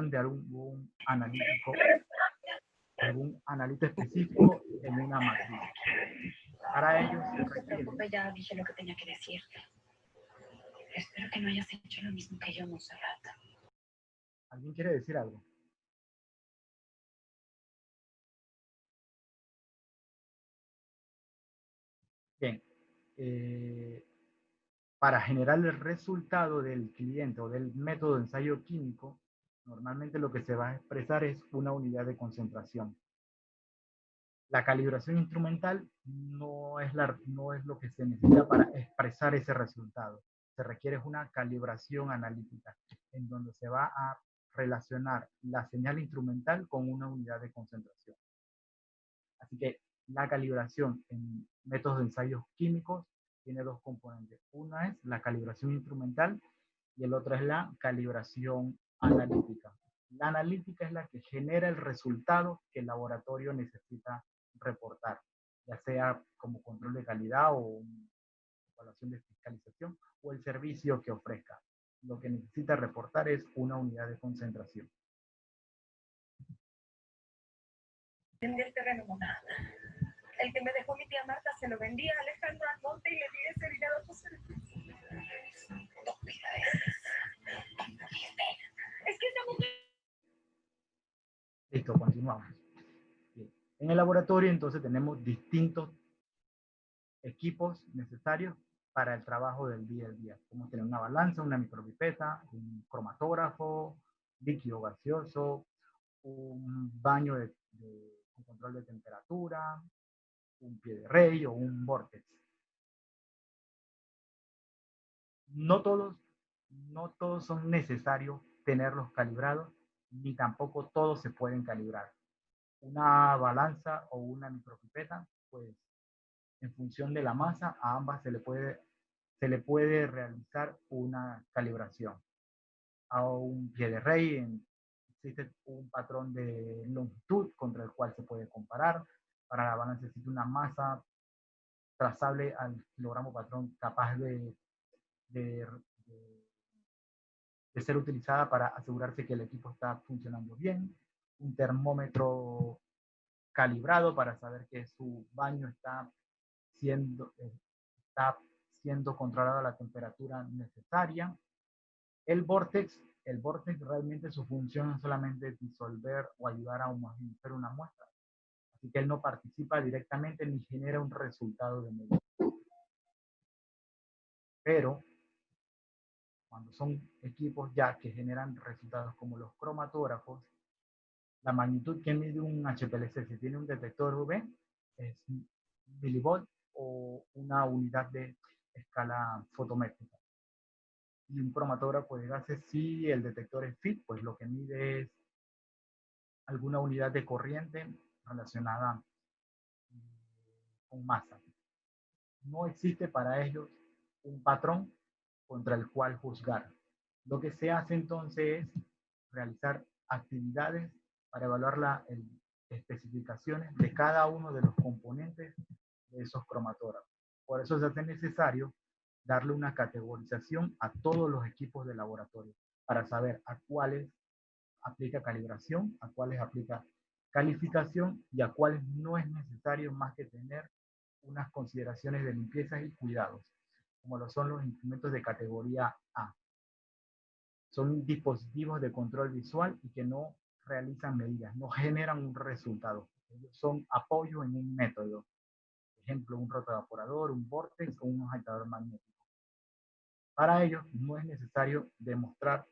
de algún analítico específico en una matriz. Para ello se No se requiere. preocupe, ya dije lo que tenía que decir. Espero que no hayas hecho lo mismo que yo, Monserrat. ¿Alguien quiere decir algo? Bien. Eh, para generar el resultado del cliente o del método de ensayo químico, normalmente lo que se va a expresar es una unidad de concentración. La calibración instrumental no es lo que se necesita para expresar ese resultado. Se requiere una calibración analítica, en donde se va a relacionar la señal instrumental con una unidad de concentración. Así que la calibración en métodos de ensayos químicos tiene dos componentes. Una es la calibración instrumental y el otro es la calibración analítica. La analítica es la que genera el resultado que el laboratorio necesita reportar, ya sea como control de calidad o evaluación de fiscalización o el servicio que ofrezca. Lo que necesita reportar es una unidad de concentración. Vendí el terreno, mamá. El que me dejó mi tía Marta se lo vendí a Alejandro Almonte y le di ese dinero a José. Es que esa mujer... Listo, continuamos. Bien. En el laboratorio entonces tenemos distintos equipos necesarios para el trabajo del día a día. Como tener una balanza, una micropipeta, un cromatógrafo, líquido gaseoso, un baño con control de temperatura, un pie de rey o un vortex. No todos, no todos son necesarios tenerlos calibrados, ni tampoco todos se pueden calibrar. Una balanza o una micropipeta, pues en función de la masa, a ambas se le puede realizar una calibración. A un pie de rey existe un patrón de longitud contra el cual se puede comparar. Para la balanza existe una masa trazable al kilogramo patrón capaz de, de ser utilizada para asegurarse que el equipo está funcionando bien. Un termómetro calibrado para saber que su baño siendo, está siendo controlada la temperatura necesaria. El vortex realmente su función es solamente disolver o ayudar a homogeneizar una muestra. Así que él no participa directamente ni genera un resultado de medida. Pero cuando son equipos ya que generan resultados como los cromatógrafos, La magnitud que mide un HPLC, si tiene un detector UV, es milivolt o una unidad de escala fotométrica. Y un cromatógrafo de gases, si el detector es FIT, pues lo que mide es alguna unidad de corriente relacionada con masa. No existe para ellos un patrón contra el cual juzgar. Lo que se hace entonces es realizar actividades para evaluar las especificaciones de cada uno de los componentes de esos cromatógrafos. Por eso se hace necesario darle una categorización a todos los equipos de laboratorio para saber a cuáles aplica calibración, a cuáles aplica calificación y a cuáles no es necesario más que tener unas consideraciones de limpieza y cuidados, como lo son los instrumentos de categoría A. Son dispositivos de control visual y que no realizan medidas, no generan un resultado. Ellos son apoyo en un método. Por ejemplo, un rotoevaporador, un vórtex o un agitador magnético. Para ello, no es necesario demostrar,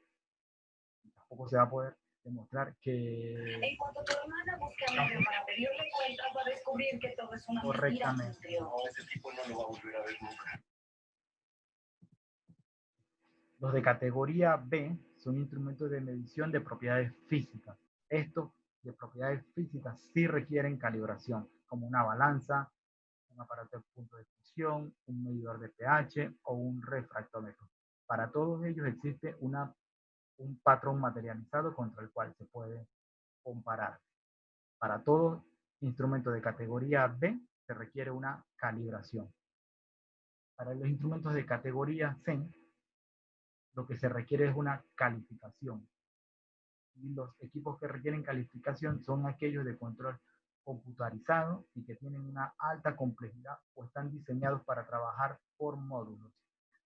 tampoco se va a poder demostrar que... En cuanto tu hermana busque a Medio para pedirle cuentas, va a descubrir que todo es una mentira. Correctamente. No, ese tipo no lo va a volver a ver nunca. Los de categoría B son instrumentos de medición de propiedades físicas. Estos de propiedades físicas sí requieren calibración, como una balanza, un aparato de punto de fusión, un medidor de pH o un refractómetro. Para todos ellos existe un patrón materializado contra el cual se puede comparar. Para todo instrumento de categoría B se requiere una calibración. Para los instrumentos de categoría C, lo que se requiere es una calificación. Y los equipos que requieren calificación son aquellos de control computarizado y que tienen una alta complejidad o están diseñados para trabajar por módulos,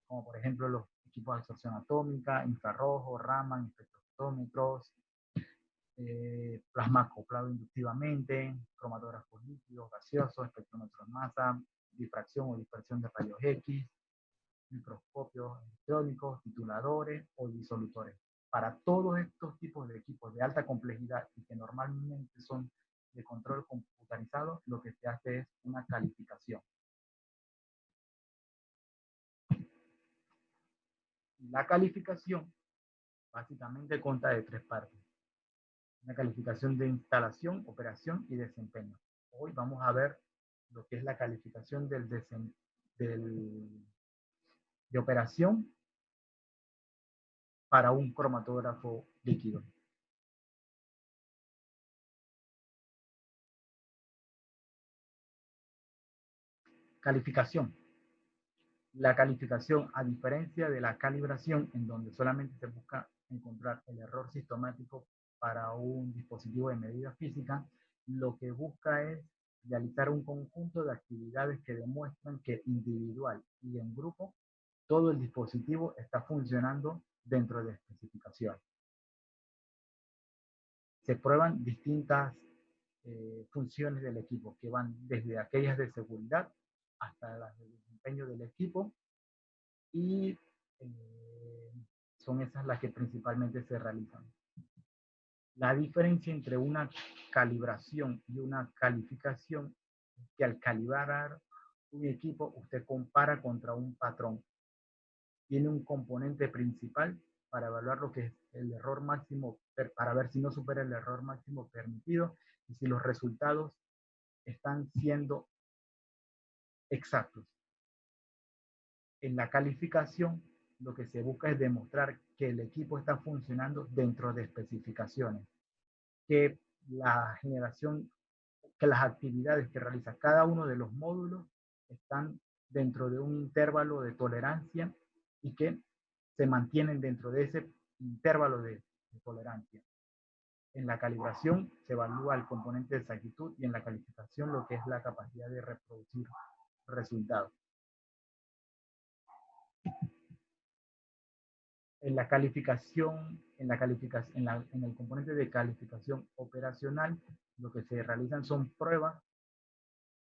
como por ejemplo los equipos de absorción atómica, infrarrojo, Raman, espectrómetros, plasma acoplado inductivamente, cromatógrafos líquidos, gaseosos, espectrómetros de masa, difracción o dispersión de rayos X, microscopios electrónicos, tituladores o disolutores. Para todos estos tipos de equipos de alta complejidad y que normalmente son de control computarizado, lo que se hace es una calificación. Y la calificación básicamente consta de tres partes. Una calificación de instalación, operación y desempeño. Hoy vamos a ver lo que es la calificación de operación para un cromatógrafo líquido. Calificación. La calificación, a diferencia de la calibración, en donde solamente se busca encontrar el error sistemático para un dispositivo de medida física, lo que busca es realizar un conjunto de actividades que demuestran que individual y en grupo todo el dispositivo está funcionando dentro de especificaciones. Se prueban distintas funciones del equipo que van desde aquellas de seguridad hasta las de desempeño del equipo y son esas las que principalmente se realizan. La diferencia entre una calibración y una calificación es que al calibrar un equipo usted compara contra un patrón. Tiene un componente principal para evaluar lo que es el error máximo, para ver si no supera el error máximo permitido y si los resultados están siendo exactos. En la calificación, lo que se busca es demostrar que el equipo está funcionando dentro de especificaciones, que la generación, que las actividades que realiza cada uno de los módulos están dentro de un intervalo de tolerancia y que se mantienen dentro de ese intervalo de tolerancia. En la calibración se evalúa el componente de exactitud y en la calificación lo que es la capacidad de reproducir resultados. En la calificación, en el componente de calificación operacional, lo que se realizan son pruebas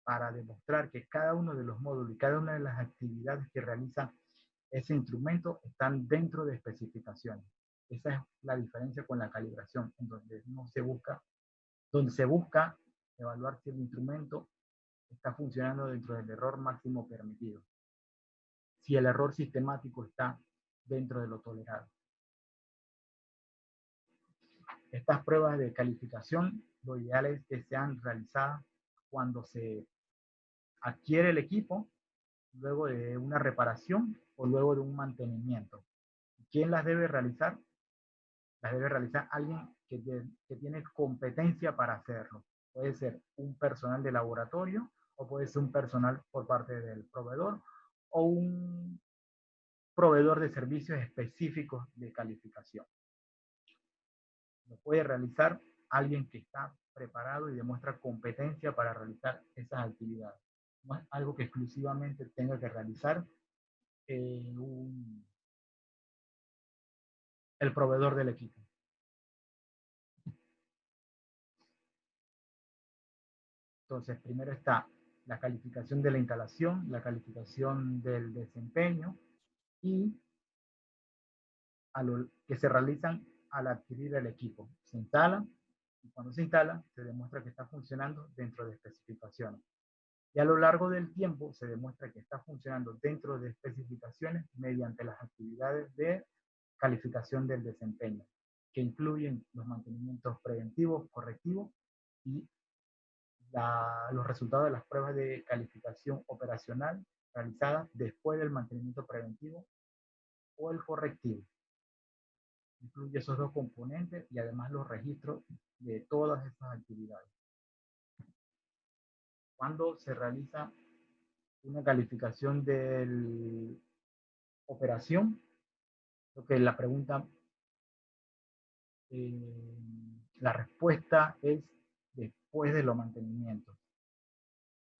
para demostrar que cada uno de los módulos y cada una de las actividades que realiza ese instrumento están dentro de especificaciones. Esa es la diferencia con la calibración, en donde no se busca donde se busca evaluar si el instrumento está funcionando dentro del error máximo permitido, si el error sistemático está dentro de lo tolerado. Estas pruebas de calificación, lo ideal es que sean realizadas cuando se adquiere el equipo, luego de una reparación o luego de un mantenimiento. ¿Quién las debe realizar? Las debe realizar alguien que tiene competencia para hacerlo. Puede ser un personal de laboratorio o puede ser un personal por parte del proveedor o un proveedor de servicios específicos de calificación. Lo puede realizar alguien que está preparado y demuestra competencia para realizar esas actividades. No es algo que exclusivamente tenga que realizar el proveedor del equipo. Entonces, primero está la calificación de la instalación, la calificación del desempeño y que se realizan al adquirir el equipo. Se instala y cuando se instala se demuestra que está funcionando dentro de especificaciones. Y a lo largo del tiempo se demuestra que está funcionando dentro de especificaciones mediante las actividades de calificación del desempeño, que incluyen los mantenimientos preventivos, correctivos y los resultados de las pruebas de calificación operacional realizadas después del mantenimiento preventivo o el correctivo. Incluye esos dos componentes y además los registros de todas estas actividades. Cuando se realiza una calificación de operación, lo que la pregunta, la respuesta es después de los mantenimientos.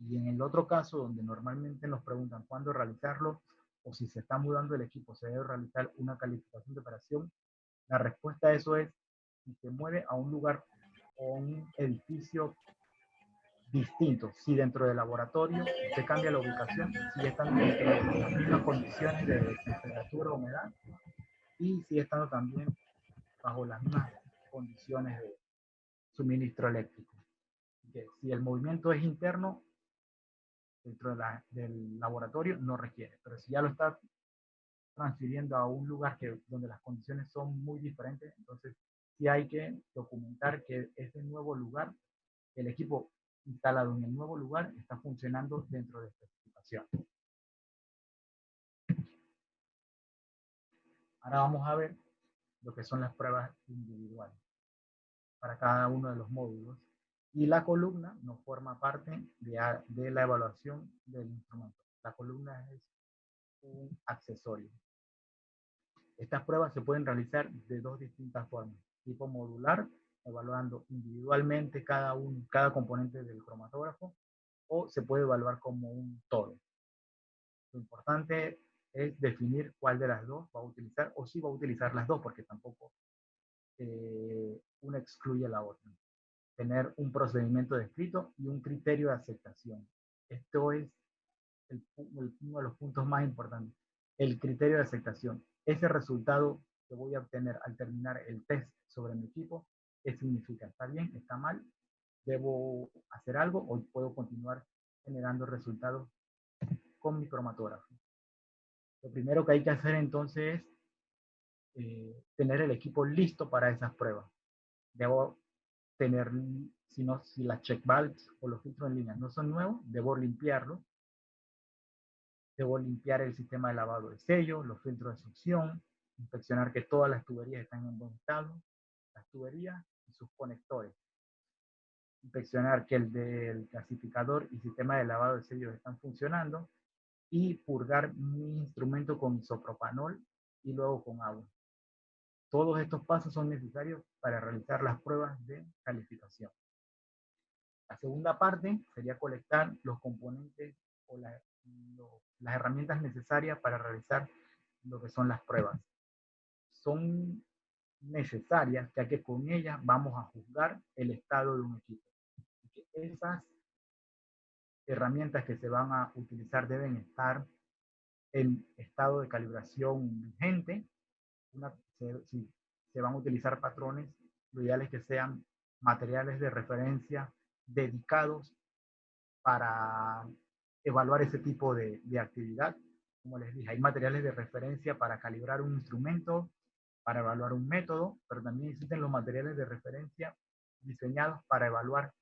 Y en el otro caso, donde normalmente nos preguntan cuándo realizarlo o si se está mudando el equipo, se debe realizar una calificación de operación, la respuesta a eso es si se mueve a un lugar o un edificio distinto. Si dentro del laboratorio se cambia la ubicación, si están dentro de las mismas condiciones de temperatura o humedad y si están también bajo las mismas condiciones de suministro eléctrico. Que si el movimiento es interno, dentro del laboratorio no requiere, pero si ya lo está transfiriendo a un lugar donde las condiciones son muy diferentes, entonces sí hay que documentar que ese nuevo lugar, el equipo instalado en el nuevo lugar, está funcionando dentro de especificación. Ahora vamos a ver lo que son las pruebas individuales para cada uno de los módulos. Y la columna no forma parte de la evaluación del instrumento. La columna es un accesorio. Estas pruebas se pueden realizar de dos distintas formas. Tipo modular, evaluando individualmente cada componente del cromatógrafo, o se puede evaluar como un todo. Lo importante es definir cuál de las dos va a utilizar, o si va a utilizar las dos, porque tampoco una excluye a la otra. Tener un procedimiento descrito y un criterio de aceptación. Esto es uno de los puntos más importantes. El criterio de aceptación. Ese resultado que voy a obtener al terminar el test sobre mi equipo, ¿qué significa? ¿Está bien? ¿Está mal? ¿Debo hacer algo o puedo continuar generando resultados con mi cromatógrafo? Lo primero que hay que hacer entonces es tener el equipo listo para esas pruebas. Debo tener, si las check valves o los filtros en línea no son nuevos, debo limpiarlo. Debo limpiar el sistema de lavado de sello, los filtros de succión, inspeccionar que todas las tuberías están en buen estado, las tuberías y sus conectores. Inspeccionar que el del clasificador y sistema de lavado de sello están funcionando y purgar mi instrumento con isopropanol y luego con agua. Todos estos pasos son necesarios para realizar las pruebas de calificación. La segunda parte sería colectar los componentes o las herramientas necesarias para realizar lo que son las pruebas. Son necesarias ya que con ellas vamos a juzgar el estado de un equipo. Esas herramientas que se van a utilizar deben estar en estado de calibración vigente. Si se van a utilizar patrones, lo ideal es que sean materiales de referencia dedicados para evaluar ese tipo de actividad. Como les dije, hay materiales de referencia para calibrar un instrumento, para evaluar un método, pero también existen los materiales de referencia diseñados para evaluar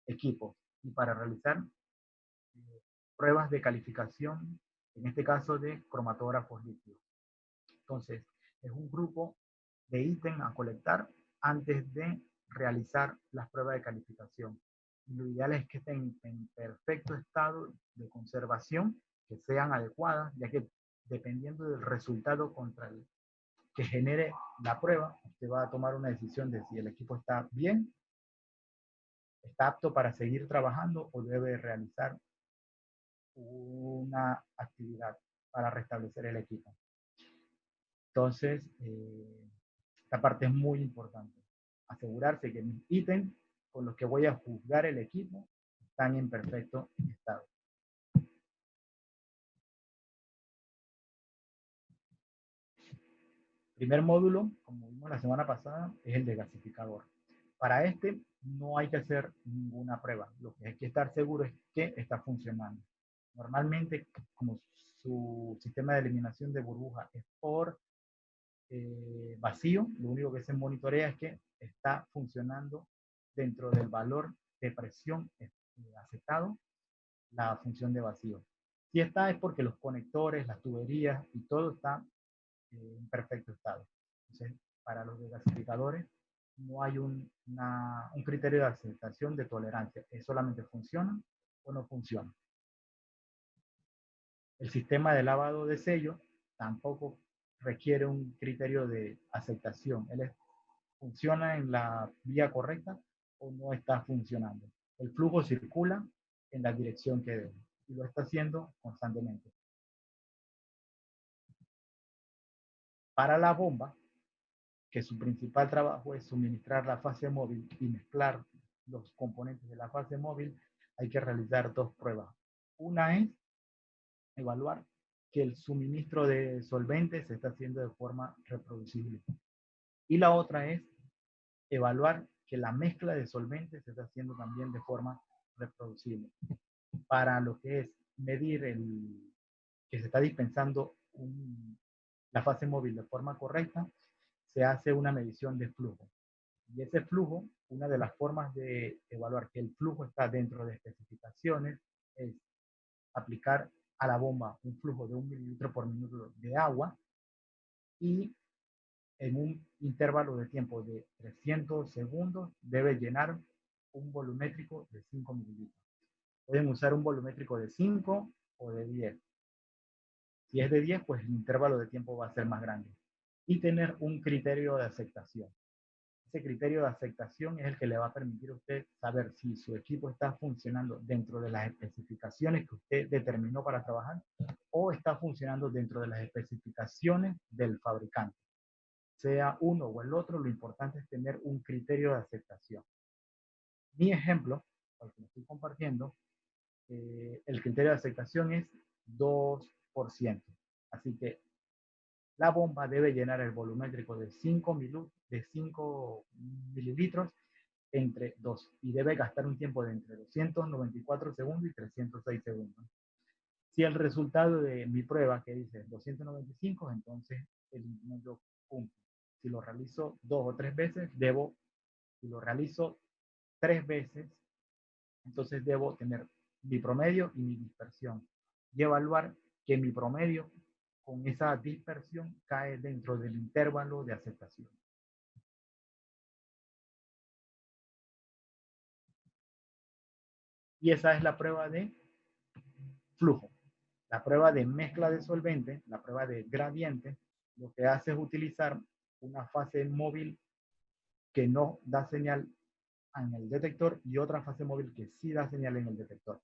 equipos y para realizar pruebas de calificación, en este caso de cromatógrafos líquidos. Entonces, es un grupo de ítems a colectar antes de realizar las pruebas de calificación. Y lo ideal es que estén en perfecto estado de conservación, que sean adecuadas, ya que dependiendo del resultado contra el que genere la prueba, usted va a tomar una decisión de si el equipo está bien, está apto para seguir trabajando o debe realizar una actividad para restablecer el equipo. Entonces, esta parte es muy importante. Asegurarse que mis ítems con los que voy a juzgar el equipo están en perfecto estado. Primer módulo, como vimos la semana pasada, es el de gasificador. Para este no hay que hacer ninguna prueba. Lo que hay que estar seguro es que está funcionando. Normalmente, como su sistema de eliminación de burbuja es por vacío, lo único que se monitorea es que está funcionando dentro del valor de presión aceptado la función de vacío. Si está es porque los conectores, las tuberías y todo está en perfecto estado. Entonces, para los desgasificadores no hay un criterio de aceptación de tolerancia. Es solamente funciona o no funciona. El sistema de lavado de sello tampoco requiere un criterio de aceptación. ¿Funciona en la vía correcta o no está funcionando? El flujo circula en la dirección que debe y lo está haciendo constantemente. Para la bomba, que su principal trabajo es suministrar la fase móvil y mezclar los componentes de la fase móvil, hay que realizar dos pruebas. Una es evaluar que el suministro de solventes se está haciendo de forma reproducible. Y la otra es evaluar que la mezcla de solventes se está haciendo también de forma reproducible. Para lo que es medir que se está dispensando la fase móvil de forma correcta, se hace una medición de flujo. Y ese flujo, una de las formas de evaluar que el flujo está dentro de especificaciones es aplicar a la bomba un flujo de 1 mililitro por minuto de agua y en un intervalo de tiempo de 300 segundos debe llenar un volumétrico de 5 mililitros. Pueden usar un volumétrico de 5 o de 10. Si es de 10, pues el intervalo de tiempo va a ser más grande. Y tener un criterio de aceptación. Ese criterio de aceptación es el que le va a permitir a usted saber si su equipo está funcionando dentro de las especificaciones que usted determinó para trabajar o está funcionando dentro de las especificaciones del fabricante. Sea uno o el otro, lo importante es tener un criterio de aceptación. Mi ejemplo, al que lo estoy compartiendo, el criterio de aceptación es 2%. Así que la bomba debe llenar el volumétrico de 5 mililitros entre 2 y debe gastar un tiempo de entre 294 segundos y 306 segundos. Si el resultado de mi prueba que dice 295, entonces el instrumento cumple. Si lo realizo 2 o 3 veces, si lo realizo 3 veces, entonces debo tener mi promedio y mi dispersión y evaluar que mi promedio con esa dispersión cae dentro del intervalo de aceptación. Y esa es la prueba de flujo. La prueba de mezcla de solvente, la prueba de gradiente, lo que hace es utilizar una fase móvil que no da señal en el detector y otra fase móvil que sí da señal en el detector.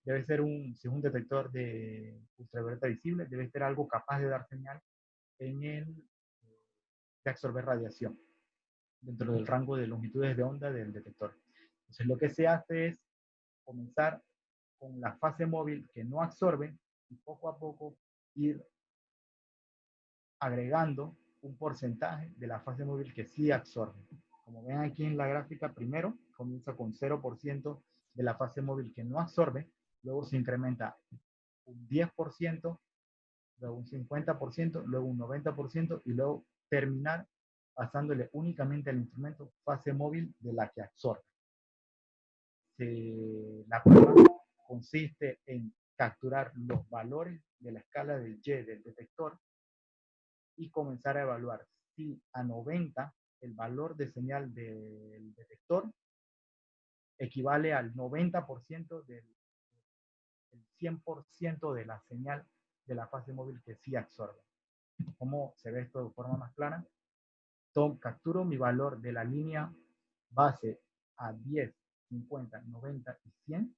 Debe ser si es un detector de ultravioleta visible, debe ser algo capaz de dar señal de absorber radiación dentro del rango de longitudes de onda del detector. Entonces lo que se hace es comenzar con la fase móvil que no absorbe y poco a poco ir agregando un porcentaje de la fase móvil que sí absorbe. Como ven aquí en la gráfica, primero comienza con 0% de la fase móvil que no absorbe, luego se incrementa un 10%, luego un 50%, luego un 90% y luego terminar pasándole únicamente al instrumento fase móvil de la que absorbe. La prueba consiste en capturar los valores de la escala de Y del detector y comenzar a evaluar si a 90 el valor de señal del detector equivale al 90% del 100% de la señal de la fase móvil que sí absorbe. ¿Cómo se ve esto de forma más clara? Capturo mi valor de la línea base a 10, 50, 90 y 100.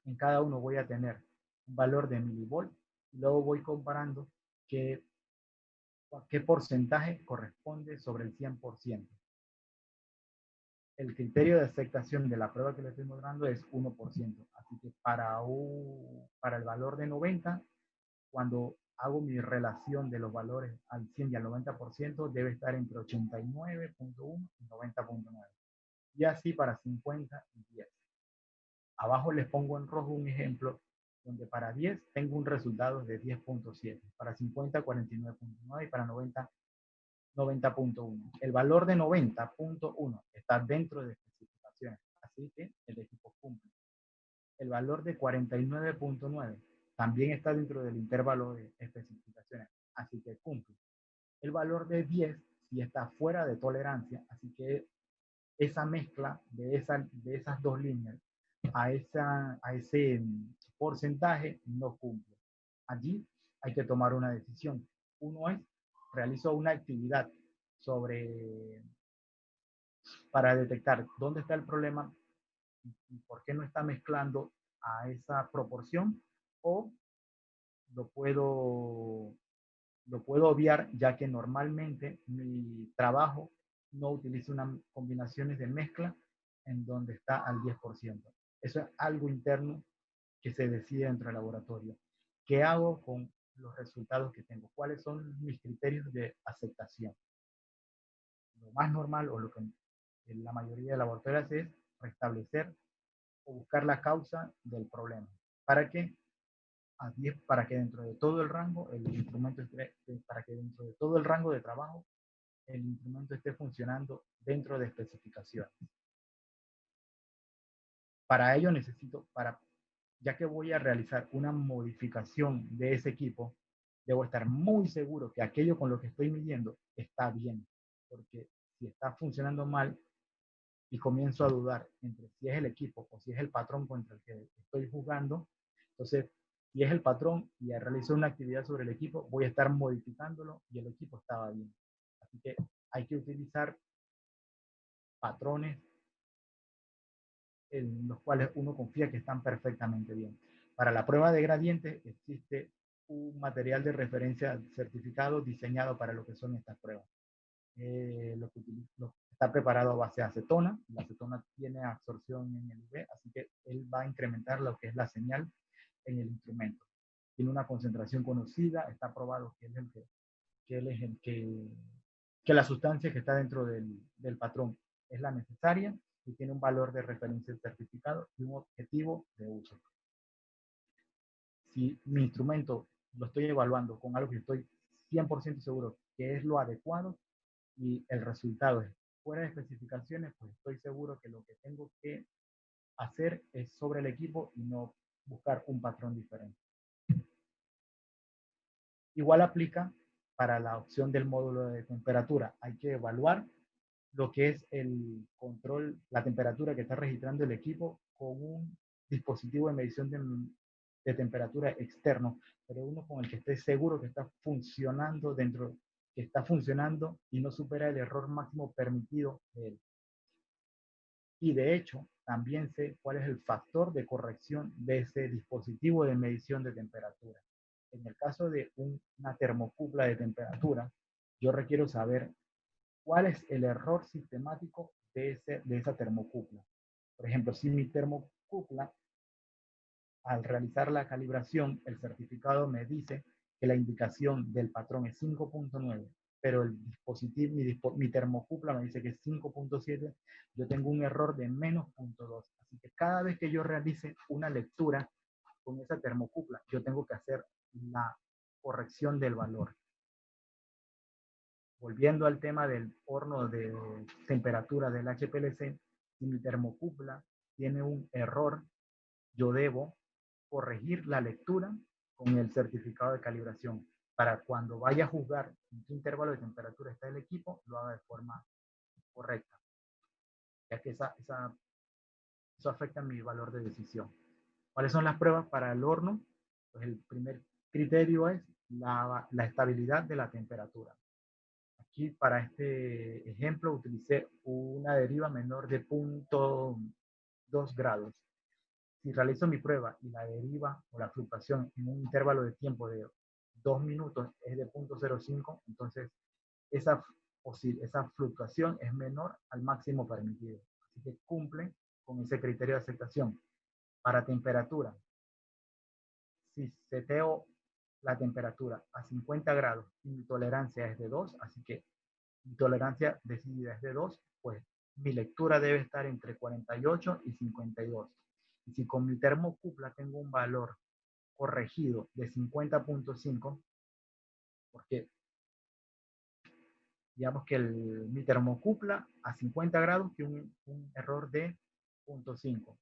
En cada uno voy a tener un valor de milivolt y luego voy comparando qué porcentaje corresponde sobre el 100%. El criterio de aceptación de la prueba que le estoy mostrando es 1%. Así que para el valor de 90, cuando hago mi relación de los valores al 100 y al 90%, debe estar entre 89.1 y 90.9. Y así para 50 y 10. Abajo les pongo en rojo un ejemplo donde para 10 tengo un resultado de 10.7, para 50 49.9 y para 90 90.1. El valor de 90.1 está dentro de especificaciones, así que el equipo cumple. El valor de 49.9 también está dentro del intervalo de especificaciones, así que cumple. El valor de 10 sí está fuera de tolerancia, así que esa mezcla de esas dos líneas a ese porcentaje no cumple. Allí hay que tomar una decisión. Uno es, realizo una actividad para detectar dónde está el problema y por qué no está mezclando a esa proporción, o lo puedo obviar, ya que normalmente mi trabajo no utiliza unas combinaciones de mezcla en donde está al 10%. Eso es algo interno que se decide dentro del laboratorio. ¿Qué hago con los resultados que tengo? ¿Cuáles son mis criterios de aceptación? Lo más normal, o lo que la mayoría de laboratorios es restablecer o buscar la causa del problema. ¿Para qué? Para que dentro de todo el rango, para que dentro de todo el rango de trabajo, el instrumento esté funcionando dentro de especificaciones. Para ello ya que voy a realizar una modificación de ese equipo, debo estar muy seguro que aquello con lo que estoy midiendo está bien, porque si está funcionando mal y comienzo a dudar entre si es el equipo o si es el patrón contra el que estoy jugando, entonces si es el patrón y realizo una actividad sobre el equipo, voy a estar modificándolo y el equipo estaba bien. Así que hay que utilizar patrones en los cuales uno confía que están perfectamente bien. Para la prueba de gradientes existe un material de referencia certificado diseñado para lo que son estas pruebas. Está preparado a base de acetona. La acetona tiene absorción en el UV, así que él va a incrementar lo que es la señal en el instrumento. Tiene una concentración conocida, está probado que la sustancia que está dentro del patrón es la necesaria y tiene un valor de referencia certificado y un objetivo de uso. Si mi instrumento lo estoy evaluando con algo que estoy 100% seguro que es lo adecuado y el resultado es fuera de especificaciones, pues estoy seguro que lo que tengo que hacer es sobre el equipo y no buscar un patrón diferente. Igual aplica para la opción del módulo de temperatura. Hay que evaluar lo que es el control, la temperatura que está registrando el equipo con un dispositivo de medición de temperatura externo, pero uno con el que esté seguro que está funcionando y no supera el error máximo permitido de él. Y de hecho, también sé cuál es el factor de corrección de ese dispositivo de medición de temperatura. En el caso de una termocupla de temperatura, yo requiero saber cuál es el error sistemático de esa termocupla. Por ejemplo, si mi termocupla, al realizar la calibración, el certificado me dice que la indicación del patrón es 5.9 pero el dispositivo, mi termocupla me dice que es 5.7, yo tengo un error de menos 0.2. Así que cada vez que yo realice una lectura con esa termocupla, yo tengo que hacer la corrección del valor. Volviendo al tema del horno de temperatura del HPLC, si mi termocupla tiene un error, yo debo corregir la lectura con el certificado de calibración para cuando vaya a juzgar en qué intervalo de temperatura está el equipo, lo haga de forma correcta, ya que eso afecta mi valor de decisión. ¿Cuáles son las pruebas para el horno? Pues el primer criterio es la estabilidad de la temperatura. Aquí para este ejemplo utilicé una deriva menor de 0.2 grados. Si realizo mi prueba y la deriva o la fluctuación en un intervalo de tiempo de 2 minutos es de 0.05, entonces esa fluctuación es menor al máximo permitido. Así que cumple con ese criterio de aceptación. Para temperatura, si seteo la temperatura a 50 grados y mi tolerancia es de 2, así que mi tolerancia decidida es de 2, pues mi lectura debe estar entre 48 y 52. Y si con mi termocupla tengo un valor corregido de 50.5, porque digamos que mi termocupla a 50 grados tiene un error de 0.5.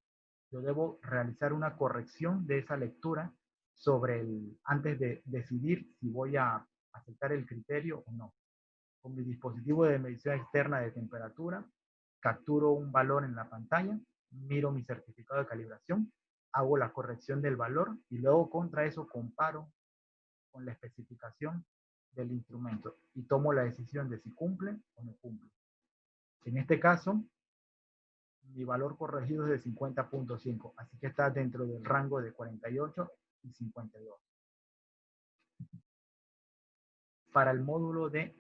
Yo debo realizar una corrección de esa lectura antes de decidir si voy a aceptar el criterio o no. Con mi dispositivo de medición externa de temperatura, capturo un valor en la pantalla, miro mi certificado de calibración, hago la corrección del valor y luego contra eso comparo con la especificación del instrumento y tomo la decisión de si cumple o no cumple. En este caso, mi valor corregido es de 50.5, así que está dentro del rango de 48 y 52. Para el módulo de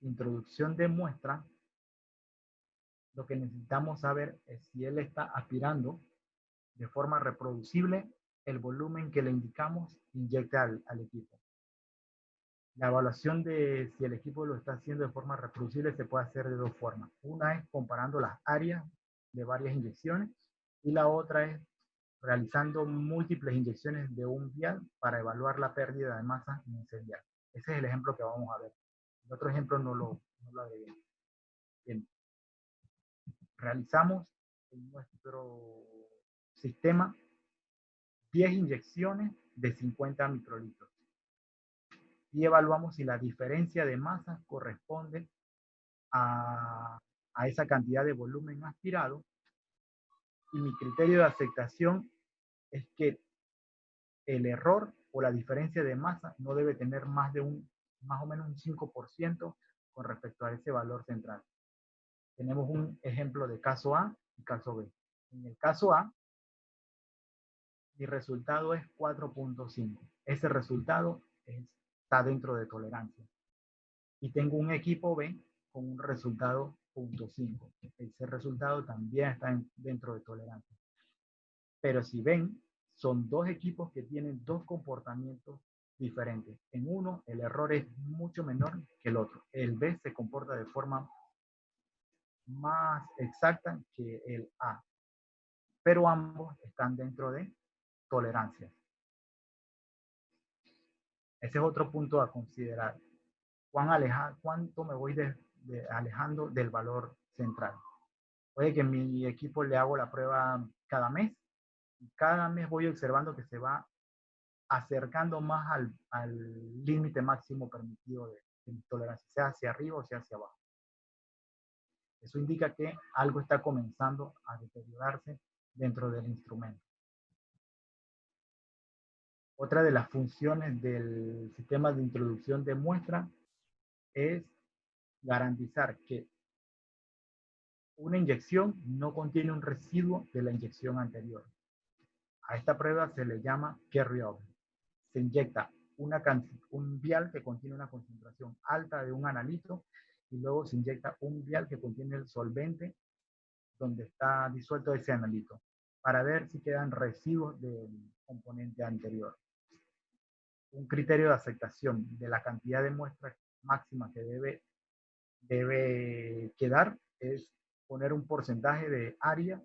introducción de muestra, lo que necesitamos saber es si él está aspirando de forma reproducible el volumen que le indicamos inyecta al equipo. La evaluación de si el equipo lo está haciendo de forma reproducible se puede hacer de dos formas. Una es comparando las áreas de varias inyecciones y la otra es realizando múltiples inyecciones de un vial para evaluar la pérdida de masa en ese vial. Ese es el ejemplo que vamos a ver. El otro ejemplo no lo agregué. Bien. Realizamos en nuestro sistema 10 inyecciones de 50 microlitros y evaluamos si la diferencia de masa corresponde a esa cantidad de volumen aspirado, y mi criterio de aceptación es que el error o la diferencia de masa no debe tener más o menos un 5% con respecto a ese valor central. Tenemos un ejemplo de caso A y caso B. En el caso A, mi resultado es 4.5. Ese resultado está dentro de tolerancia. Y tengo un equipo B con un resultado 0.5. Ese resultado también está dentro de tolerancia. Pero si ven, son dos equipos que tienen dos comportamientos diferentes. En uno, el error es mucho menor que el otro. El B se comporta de forma más exacta que el A. Pero ambos están dentro de tolerancia. Ese es otro punto a considerar. ¿Cuánto me voy alejando del valor central? Puede que mi equipo le hago la prueba cada mes. Y cada mes voy observando que se va acercando más al límite máximo permitido de tolerancia, sea hacia arriba o sea hacia abajo. Eso indica que algo está comenzando a deteriorarse dentro del instrumento. Otra de las funciones del sistema de introducción de muestra es garantizar que una inyección no contiene un residuo de la inyección anterior. A esta prueba se le llama carry-over. Se inyecta un vial que contiene una concentración alta de un analito y luego se inyecta un vial que contiene el solvente donde está disuelto ese analito para ver si quedan residuos del componente anterior. Un criterio de aceptación de la cantidad de muestras máxima que debe quedar es poner un porcentaje de área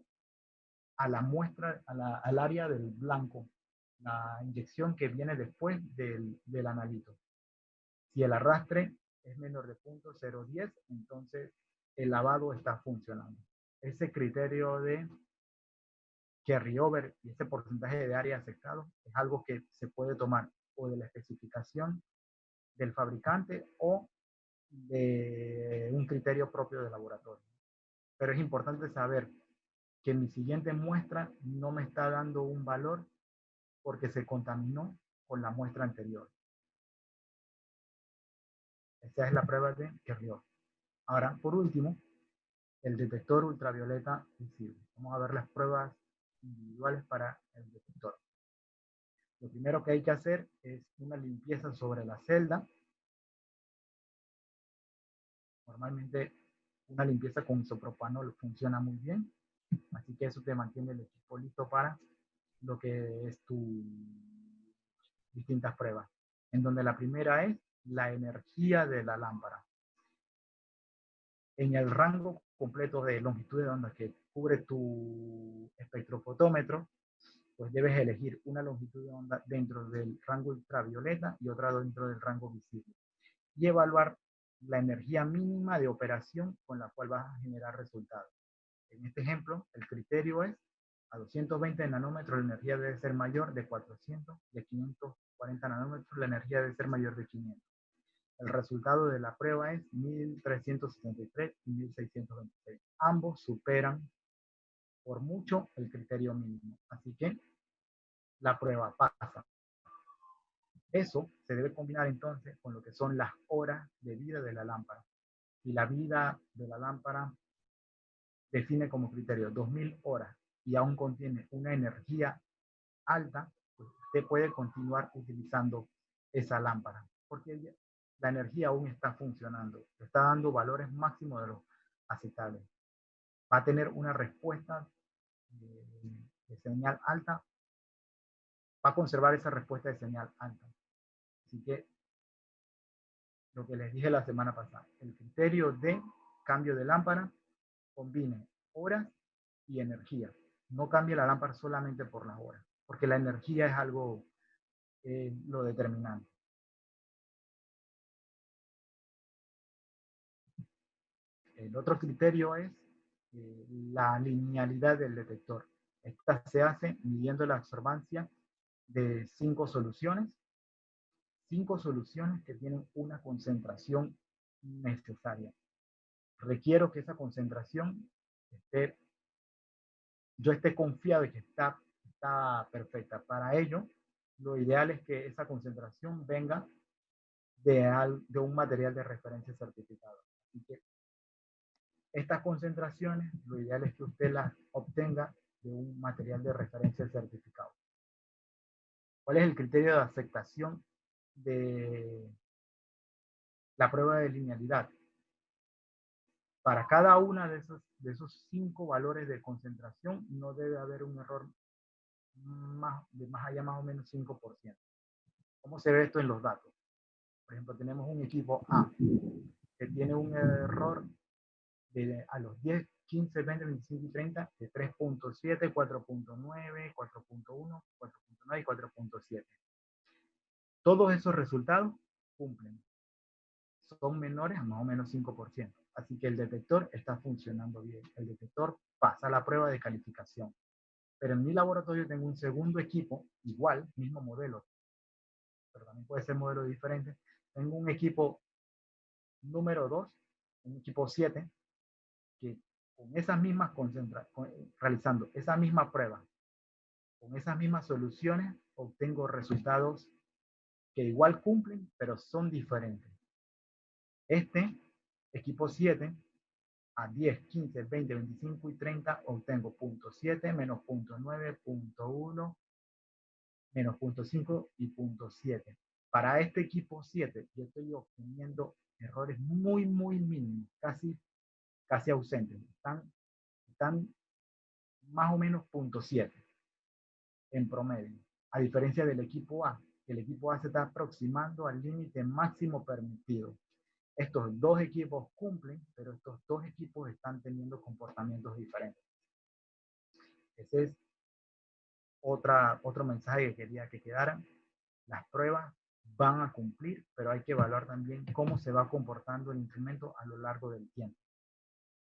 a la muestra, al área del blanco, la inyección que viene después del analito. Si el arrastre es menor de 0.010, entonces el lavado está funcionando. Ese criterio de carryover y ese porcentaje de área aceptado es algo que se puede tomar o de la especificación del fabricante o de un criterio propio del laboratorio. Pero es importante saber que mi siguiente muestra no me está dando un valor porque se contaminó con la muestra anterior. Esa es la prueba de carryover. Ahora, por último, el detector ultravioleta visible. Vamos a ver las pruebas individuales para el detector. Lo primero que hay que hacer es una limpieza sobre la celda. Normalmente una limpieza con isopropanol funciona muy bien, así que eso te mantiene el equipo listo para lo que es tu distintas pruebas, en donde la primera es la energía de la lámpara. En el rango completo de longitud de onda que cubre tu espectrofotómetro, pues debes elegir una longitud de onda dentro del rango ultravioleta y otra dentro del rango visible. Y evaluar la energía mínima de operación con la cual vas a generar resultados. En este ejemplo, el criterio es a 220 nanómetros la energía debe ser mayor de 400 y a 540 nanómetros la energía debe ser mayor de 500. El resultado de la prueba es 1373 y 1626. Ambos superan por mucho el criterio mínimo. Así que la prueba pasa. Eso se debe combinar entonces con lo que son las horas de vida de la lámpara. Y la vida de la lámpara define como criterio 2000 horas y aún contiene una energía alta, pues usted puede continuar utilizando esa lámpara porque la energía aún está funcionando, está dando valores máximos de los aceptables. Va a tener una respuesta de señal alta, va a conservar esa respuesta de señal alta. Así que lo que les dije la semana pasada, el criterio de cambio de lámpara combine horas y energía. No cambie la lámpara solamente por las horas, porque la energía es algo lo determinante. El otro criterio es la linealidad del detector. Esta se hace midiendo la absorbancia de 5 soluciones que tienen una concentración necesaria. Requiero que esa concentración yo esté confiado de que está perfecta. Para ello, lo ideal es que esa concentración venga de un material de referencia certificado. Así que estas concentraciones, lo ideal es que usted las obtenga de un material de referencia certificado. ¿Cuál es el criterio de aceptación de la prueba de linealidad? Para cada una de esos 5 valores de concentración no debe haber un error más allá más o menos 5%. ¿Cómo se ve esto en los datos? Por ejemplo, tenemos un equipo A que tiene un error a los 10, 15, 20, 25 y 30 de 3.7, 4.9, 4.1, 4.9 y 4.7. Todos esos resultados cumplen. Son menores a más o menos 5%. Así que el detector está funcionando bien. El detector pasa la prueba de calificación. Pero en mi laboratorio tengo un segundo equipo, igual, mismo modelo, pero también puede ser modelo diferente. Tengo un equipo número 2, un equipo 7, que con esas mismas realizando esa misma prueba, con esas mismas soluciones, obtengo resultados que igual cumplen, pero son diferentes. Este equipo 7, a 10, 15, 20, 25 y 30, obtengo 0.7, menos 0.9, 0.1, menos 0.5 y 0.7. Para este equipo 7, yo estoy obteniendo errores muy, muy mínimos, casi ausentes. Están más o menos 0.7 en promedio. A diferencia del equipo A, el equipo A se está aproximando al límite máximo permitido. Estos dos equipos cumplen, pero estos dos equipos están teniendo comportamientos diferentes. Ese es otro mensaje que quería que quedaran. Las pruebas van a cumplir, pero hay que evaluar también cómo se va comportando el instrumento a lo largo del tiempo.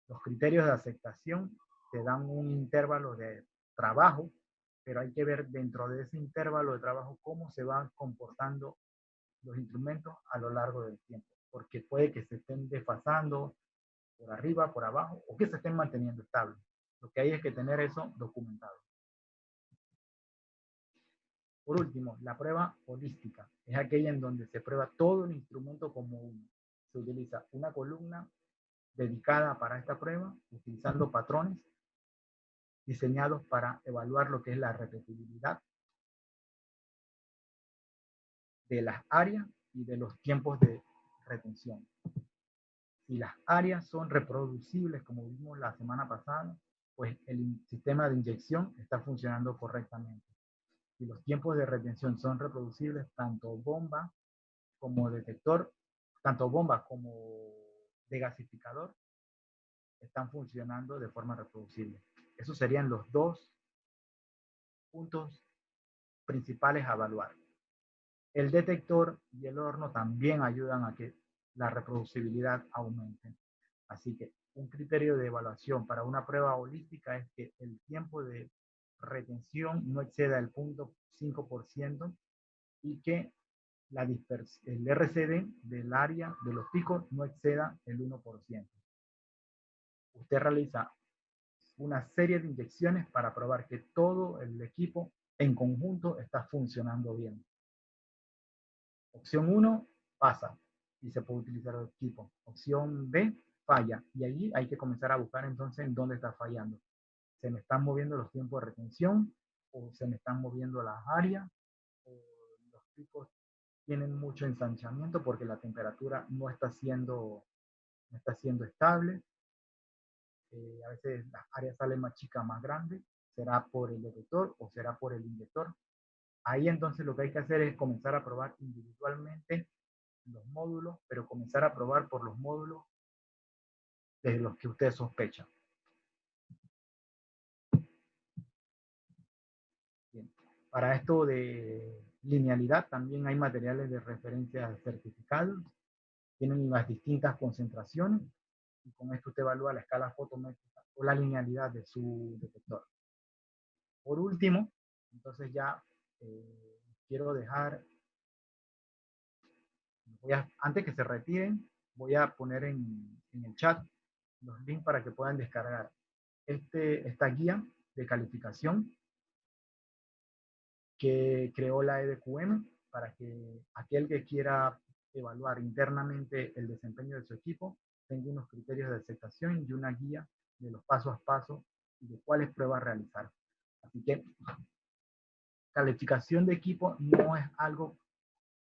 Los criterios de aceptación te dan un intervalo de trabajo, pero hay que ver dentro de ese intervalo de trabajo cómo se van comportando los instrumentos a lo largo del tiempo, porque puede que se estén desfasando por arriba, por abajo, o que se estén manteniendo estables. Lo que hay es que tener eso documentado. Por último, la prueba holística es aquella en donde se prueba todo el instrumento como uno. Se utiliza una columna dedicada para esta prueba, utilizando patrones diseñados para evaluar lo que es la repetibilidad de las áreas y de los tiempos de retención. Si las áreas son reproducibles, como vimos la semana pasada, pues el sistema de inyección está funcionando correctamente. Si los tiempos de retención son reproducibles, tanto bomba como detector, tanto bomba como degasificador, están funcionando de forma reproducible. Esos serían los dos puntos principales a evaluar. El detector y el horno también ayudan a que la reproducibilidad aumente. Así que un criterio de evaluación para una prueba holística es que el tiempo de retención no exceda el 0.5% y que el RCD del área de los picos no exceda el 1%. Usted realiza una serie de inyecciones para probar que todo el equipo en conjunto está funcionando bien. Opción 1, pasa y se puede utilizar el equipo. Opción B, falla. Y allí hay que comenzar a buscar entonces en dónde está fallando. ¿Se me están moviendo los tiempos de retención? ¿O se me están moviendo las áreas? ¿O los picos tienen mucho ensanchamiento porque la temperatura no está siendo estable? A veces las áreas salen más chicas, más grandes. ¿Será por el detector o será por el inyector? Ahí entonces lo que hay que hacer es comenzar a probar individualmente los módulos, pero comenzar a probar por los módulos de los que usted sospecha. Bien. Para esto de linealidad también hay materiales de referencia certificados, tienen las distintas concentraciones y con esto usted evalúa la escala fotométrica o la linealidad de su detector. Por último, entonces ya quiero dejar, antes que se retiren, voy a poner en el chat los links para que puedan descargar esta guía de calificación que creó la EDQM para que aquel que quiera evaluar internamente el desempeño de su equipo tenga unos criterios de aceptación y una guía de los pasos a paso y de cuáles pruebas realizar. Así que calificación de equipo no es algo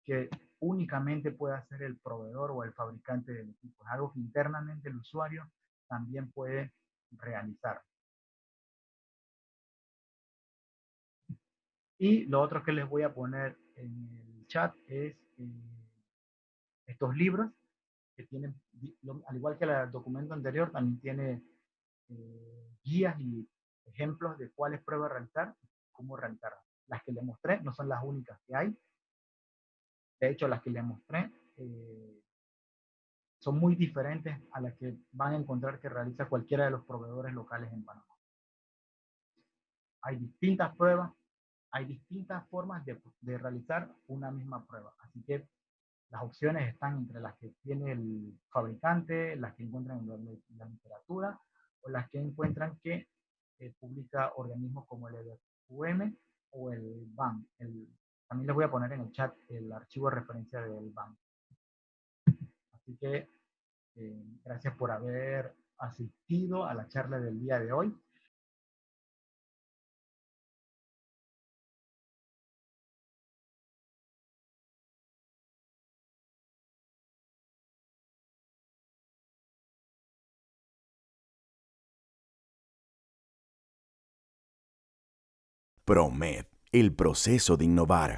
que únicamente pueda hacer el proveedor o el fabricante del equipo, es algo que internamente el usuario también puede realizar. Y lo otro que les voy a poner en el chat es estos libros que tienen, al igual que el documento anterior, también tiene guías y ejemplos de cuáles pruebas realizar y cómo realizarlas. Las que les mostré no son las únicas que hay. De hecho, las que les mostré son muy diferentes a las que van a encontrar que realiza cualquiera de los proveedores locales en Panamá. Hay distintas pruebas, hay distintas formas de realizar una misma prueba. Así que las opciones están entre las que tiene el fabricante, las que encuentran en la literatura o las que encuentran que publica organismos como el EDQM o el BAM. También les voy a poner en el chat el archivo de referencia del BAM. Así que gracias por haber asistido a la charla del día de hoy. PROMED, el proceso de innovar.